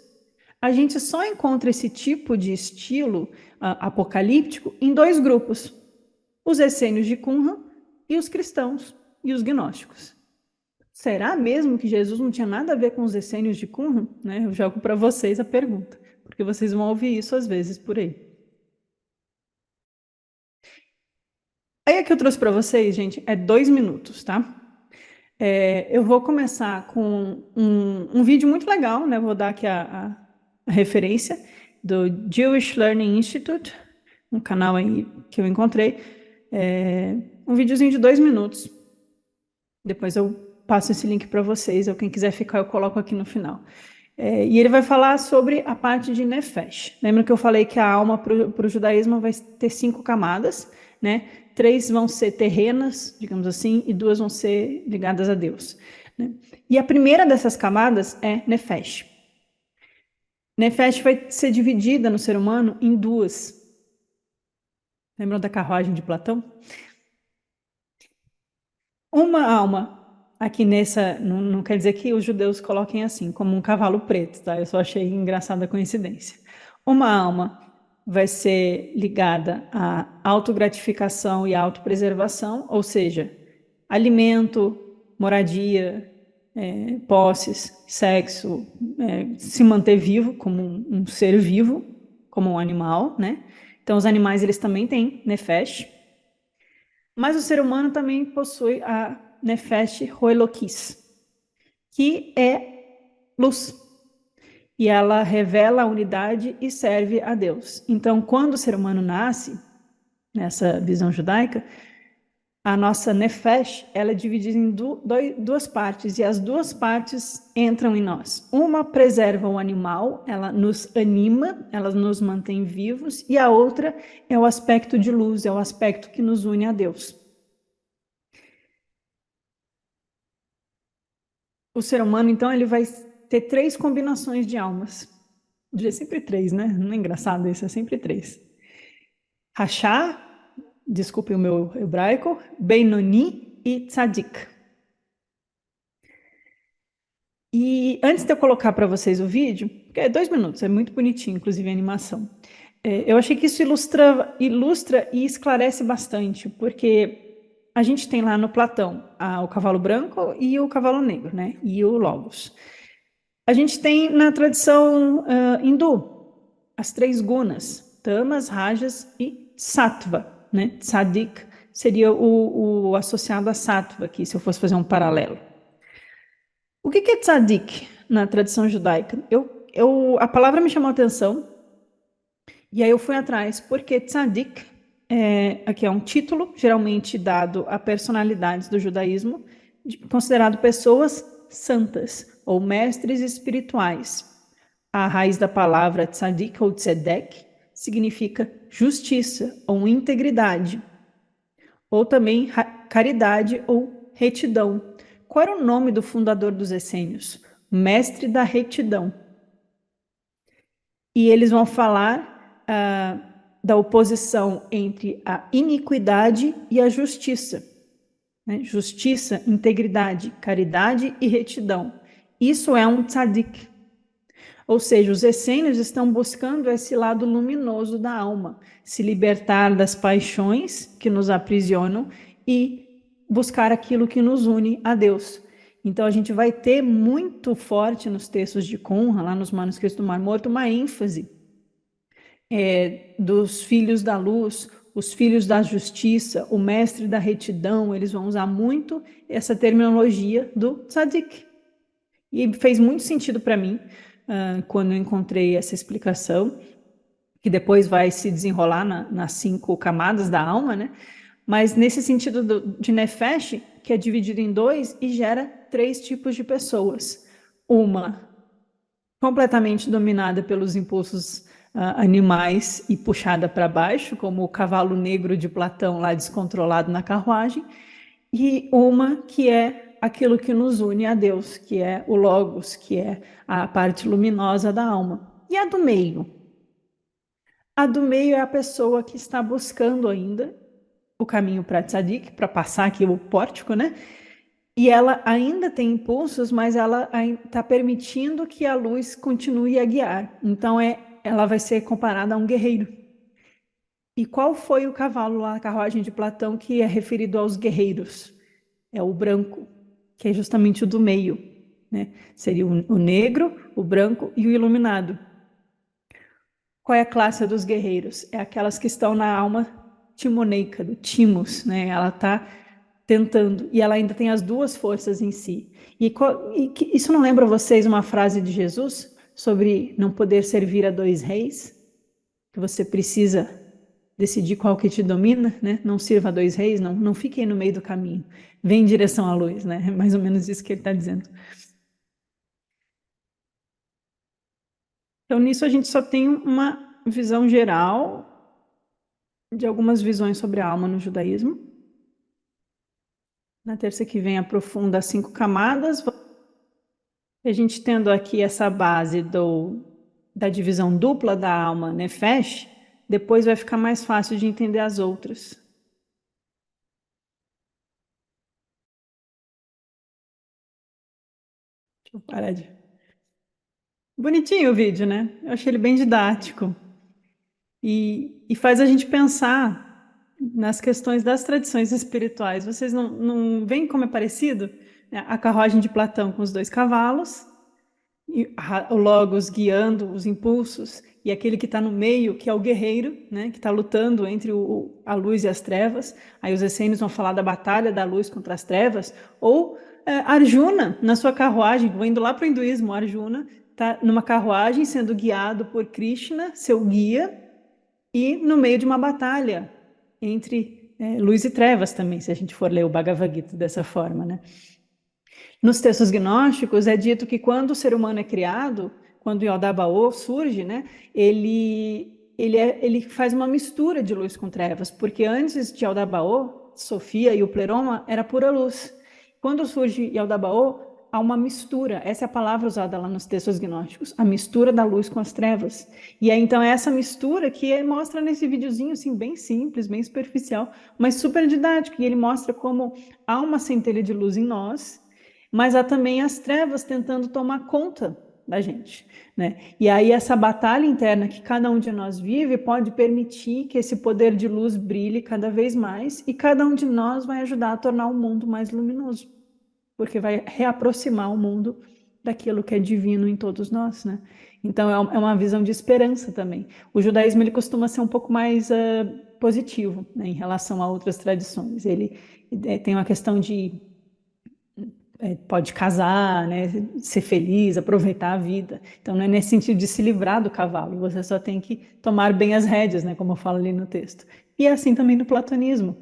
a gente só encontra esse tipo de estilo apocalíptico em dois grupos: os essênios de Qumran e os cristãos e os gnósticos. Será mesmo que Jesus não tinha nada a ver com os essênios de Qumran? Né? Eu jogo para vocês a pergunta, porque vocês vão ouvir isso às vezes por aí. Aí é que eu trouxe para vocês, gente, é 2 minutos, tá? Eu vou começar com um vídeo muito legal, né? Vou dar aqui a referência do Jewish Learning Institute, um canal aí que eu encontrei. Um videozinho de 2 minutos. Depois eu passo esse link para vocês, ou quem quiser ficar, eu coloco aqui no final. E ele vai falar sobre a parte de Nefesh. Lembra que eu falei que a alma para o judaísmo vai ter 5 camadas, né? 3 vão ser terrenas, digamos assim, e 2 vão ser ligadas a Deus, né? E a primeira dessas camadas é Nefesh. Nefesh vai ser dividida no ser humano em 2. Lembram da carruagem de Platão? Uma alma, aqui nessa, não quer dizer que os judeus coloquem assim, como um cavalo preto, tá? Eu só achei engraçada a coincidência. Uma alma vai ser ligada à autogratificação e autopreservação, ou seja, alimento, moradia, posses, sexo, se manter vivo como um ser vivo, como um animal, né? Então, os animais, eles também têm nefesh, mas o ser humano também possui a Nefesh Hoelokis, que é luz. E ela revela a unidade e serve a Deus. Então, quando o ser humano nasce, nessa visão judaica, a nossa Nefesh, ela é dividida em duas partes, e as duas partes entram em nós. Uma preserva o animal, ela nos anima, ela nos mantém vivos, e a outra é o aspecto de luz, é o aspecto que nos une a Deus. O ser humano, então, ele vai ter 3 combinações de almas. É sempre 3, né? Não é engraçado isso, é sempre 3. Rachá, desculpe o meu hebraico, Benoni e Tzadik. E antes de eu colocar para vocês o vídeo, que é 2 minutos, é muito bonitinho, inclusive a animação, eu achei que isso ilustra e esclarece bastante, porque a gente tem lá no Platão o cavalo branco e o cavalo negro, né? E o Logos. A gente tem na tradição hindu as 3 gunas, tamas, rajas e sattva, né? Tzadik seria o associado a sattva aqui, se eu fosse fazer um paralelo. O que é tzadik na tradição judaica? A palavra me chamou a atenção e aí eu fui atrás, porque tzadik aqui é um título geralmente dado a personalidades do judaísmo, considerado pessoas santas ou mestres espirituais. A raiz da palavra tzadik ou tzedek significa justiça ou integridade, ou também caridade ou retidão. Qual era o nome do fundador dos essênios? Mestre da retidão. E eles vão falar da oposição entre a iniquidade e a justiça. Né? Justiça, integridade, caridade e retidão. Isso é um tzadik. Ou seja, os essênios estão buscando esse lado luminoso da alma, se libertar das paixões que nos aprisionam e buscar aquilo que nos une a Deus. Então a gente vai ter muito forte nos textos de Qumran, lá nos manuscritos do Mar Morto, uma ênfase dos filhos da luz, os filhos da justiça, o mestre da retidão. Eles vão usar muito essa terminologia do tzadik. E fez muito sentido para mim quando eu encontrei essa explicação, que depois vai se desenrolar nas 5 camadas da alma, né? Mas nesse sentido de Nefesh, que é dividido em dois e gera três tipos de pessoas. Uma completamente dominada pelos impulsos animais e puxada para baixo, como o cavalo negro de Platão lá descontrolado na carruagem, e uma que é aquilo que nos une a Deus, que é o Logos, que é a parte luminosa da alma. E a do meio? A do meio é a pessoa que está buscando ainda o caminho para Tzadik, para passar aqui o pórtico, né? E ela ainda tem impulsos, mas ela está permitindo que a luz continue a guiar. Então ela vai ser comparada a um guerreiro. E qual foi o cavalo lá na carruagem de Platão que é referido aos guerreiros? É o branco, que é justamente o do meio, né? Seria o negro, o branco e o iluminado. Qual é a classe dos guerreiros? É aquelas que estão na alma timoneica, do timos, né? Ela está tentando, e ela ainda tem as duas forças em si. Isso não lembra vocês uma frase de Jesus sobre não poder servir a dois reis? Que você precisa decidir qual que te domina, né? Não sirva a dois reis, não fique aí no meio do caminho. Vem em direção à luz, né? É mais ou menos isso que ele está dizendo. Então, nisso a gente só tem uma visão geral de algumas visões sobre a alma no judaísmo. Na terça que vem aprofunda as 5 camadas. A gente tendo aqui essa base da divisão dupla da alma, Nefesh, depois vai ficar mais fácil de entender as outras. Deixa eu parar de... Bonitinho o vídeo, né? Eu achei ele bem didático. E faz a gente pensar nas questões das tradições espirituais. Vocês não veem como é parecido? A carruagem de Platão com os 2 cavalos, e o Logos guiando os impulsos, e aquele que está no meio, que é o guerreiro, né, que está lutando entre a luz e as trevas. Aí os essênios vão falar da batalha da luz contra as trevas. Ou Arjuna, na sua carruagem, vou indo lá para o hinduísmo, Arjuna está numa carruagem sendo guiado por Krishna, seu guia, e no meio de uma batalha entre luz e trevas também, se a gente for ler o Bhagavad Gita dessa forma, né? Nos textos gnósticos é dito que quando o ser humano é criado, quando o Yaldabaoth surge, né, ele faz uma mistura de luz com trevas, porque antes de Yaldabaoth, Sofia e o pleroma era pura luz. Quando surge Yaldabaoth, há uma mistura, essa é a palavra usada lá nos textos gnósticos, a mistura da luz com as trevas. E aí, então, é essa mistura que mostra nesse videozinho, assim, bem simples, bem superficial, mas super didático, e ele mostra como há uma centelha de luz em nós, mas há também as trevas tentando tomar conta da gente, né? E aí essa batalha interna que cada um de nós vive pode permitir que esse poder de luz brilhe cada vez mais e cada um de nós vai ajudar a tornar o mundo mais luminoso, porque vai reaproximar o mundo daquilo que é divino em todos nós, né? Então é uma visão de esperança também. O judaísmo ele costuma ser um pouco mais positivo, né, em relação a outras tradições. Ele tem uma questão de pode casar, né, ser feliz, aproveitar a vida. Então, não é nesse sentido de se livrar do cavalo, você só tem que tomar bem as rédeas, né, como eu falo ali no texto. E é assim também no platonismo.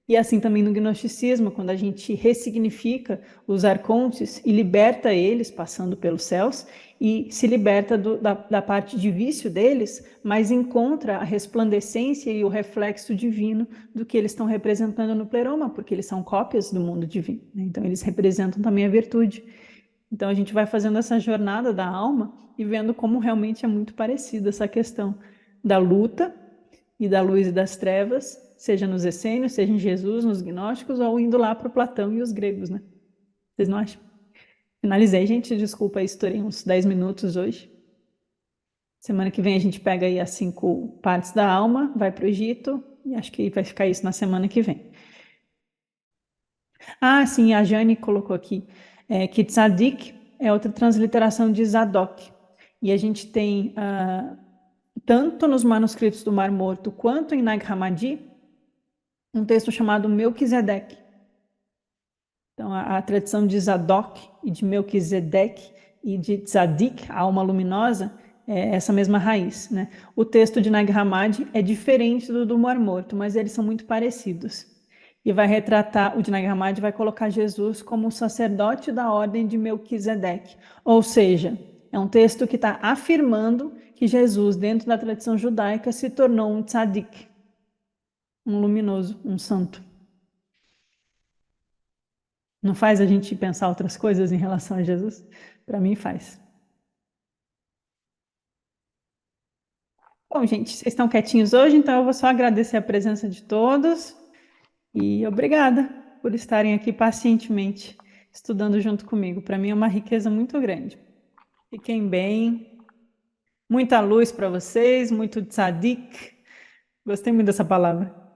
E é assim também no gnosticismo, quando a gente ressignifica os arcontes e liberta eles, passando pelos céus, e se liberta da parte de vício deles, mas encontra a resplandecência e o reflexo divino do que eles estão representando no pleroma, porque eles são cópias do mundo divino, né? Então eles representam também a virtude. Então a gente vai fazendo essa jornada da alma e vendo como realmente é muito parecida essa questão da luta e da luz e das trevas, seja nos essênios, seja em Jesus, nos gnósticos, ou indo lá para o Platão e os gregos, né? Vocês não acham? Finalizei, gente. Desculpa, estourei uns 10 minutos hoje. Semana que vem a gente pega aí as 5 partes da alma, vai para o Egito, e acho que vai ficar isso na semana que vem. Ah, sim, a Jane colocou aqui que Tzadik é outra transliteração de Zadok. E a gente tem, tanto nos manuscritos do Mar Morto quanto em Nag Hammadi, um texto chamado Melquisedeque. Então, a tradição de Zadok e de Melquisedeque e de Tzadik, a alma luminosa, essa mesma raiz, né? O texto de Nag Hammadi é diferente do Mar Morto, mas eles são muito parecidos. E vai retratar, o de Nag Hammadi vai colocar Jesus como um sacerdote da ordem de Melquisedeque. Ou seja, é um texto que está afirmando que Jesus, dentro da tradição judaica, se tornou um tzadik, um luminoso, um santo. Não faz a gente pensar outras coisas em relação a Jesus? Para mim faz. Bom, gente, vocês estão quietinhos hoje, então eu vou só agradecer a presença de todos e obrigada por estarem aqui pacientemente estudando junto comigo. Para mim é uma riqueza muito grande. Fiquem bem, muita luz para vocês, muito tzadik. Gostei muito dessa palavra.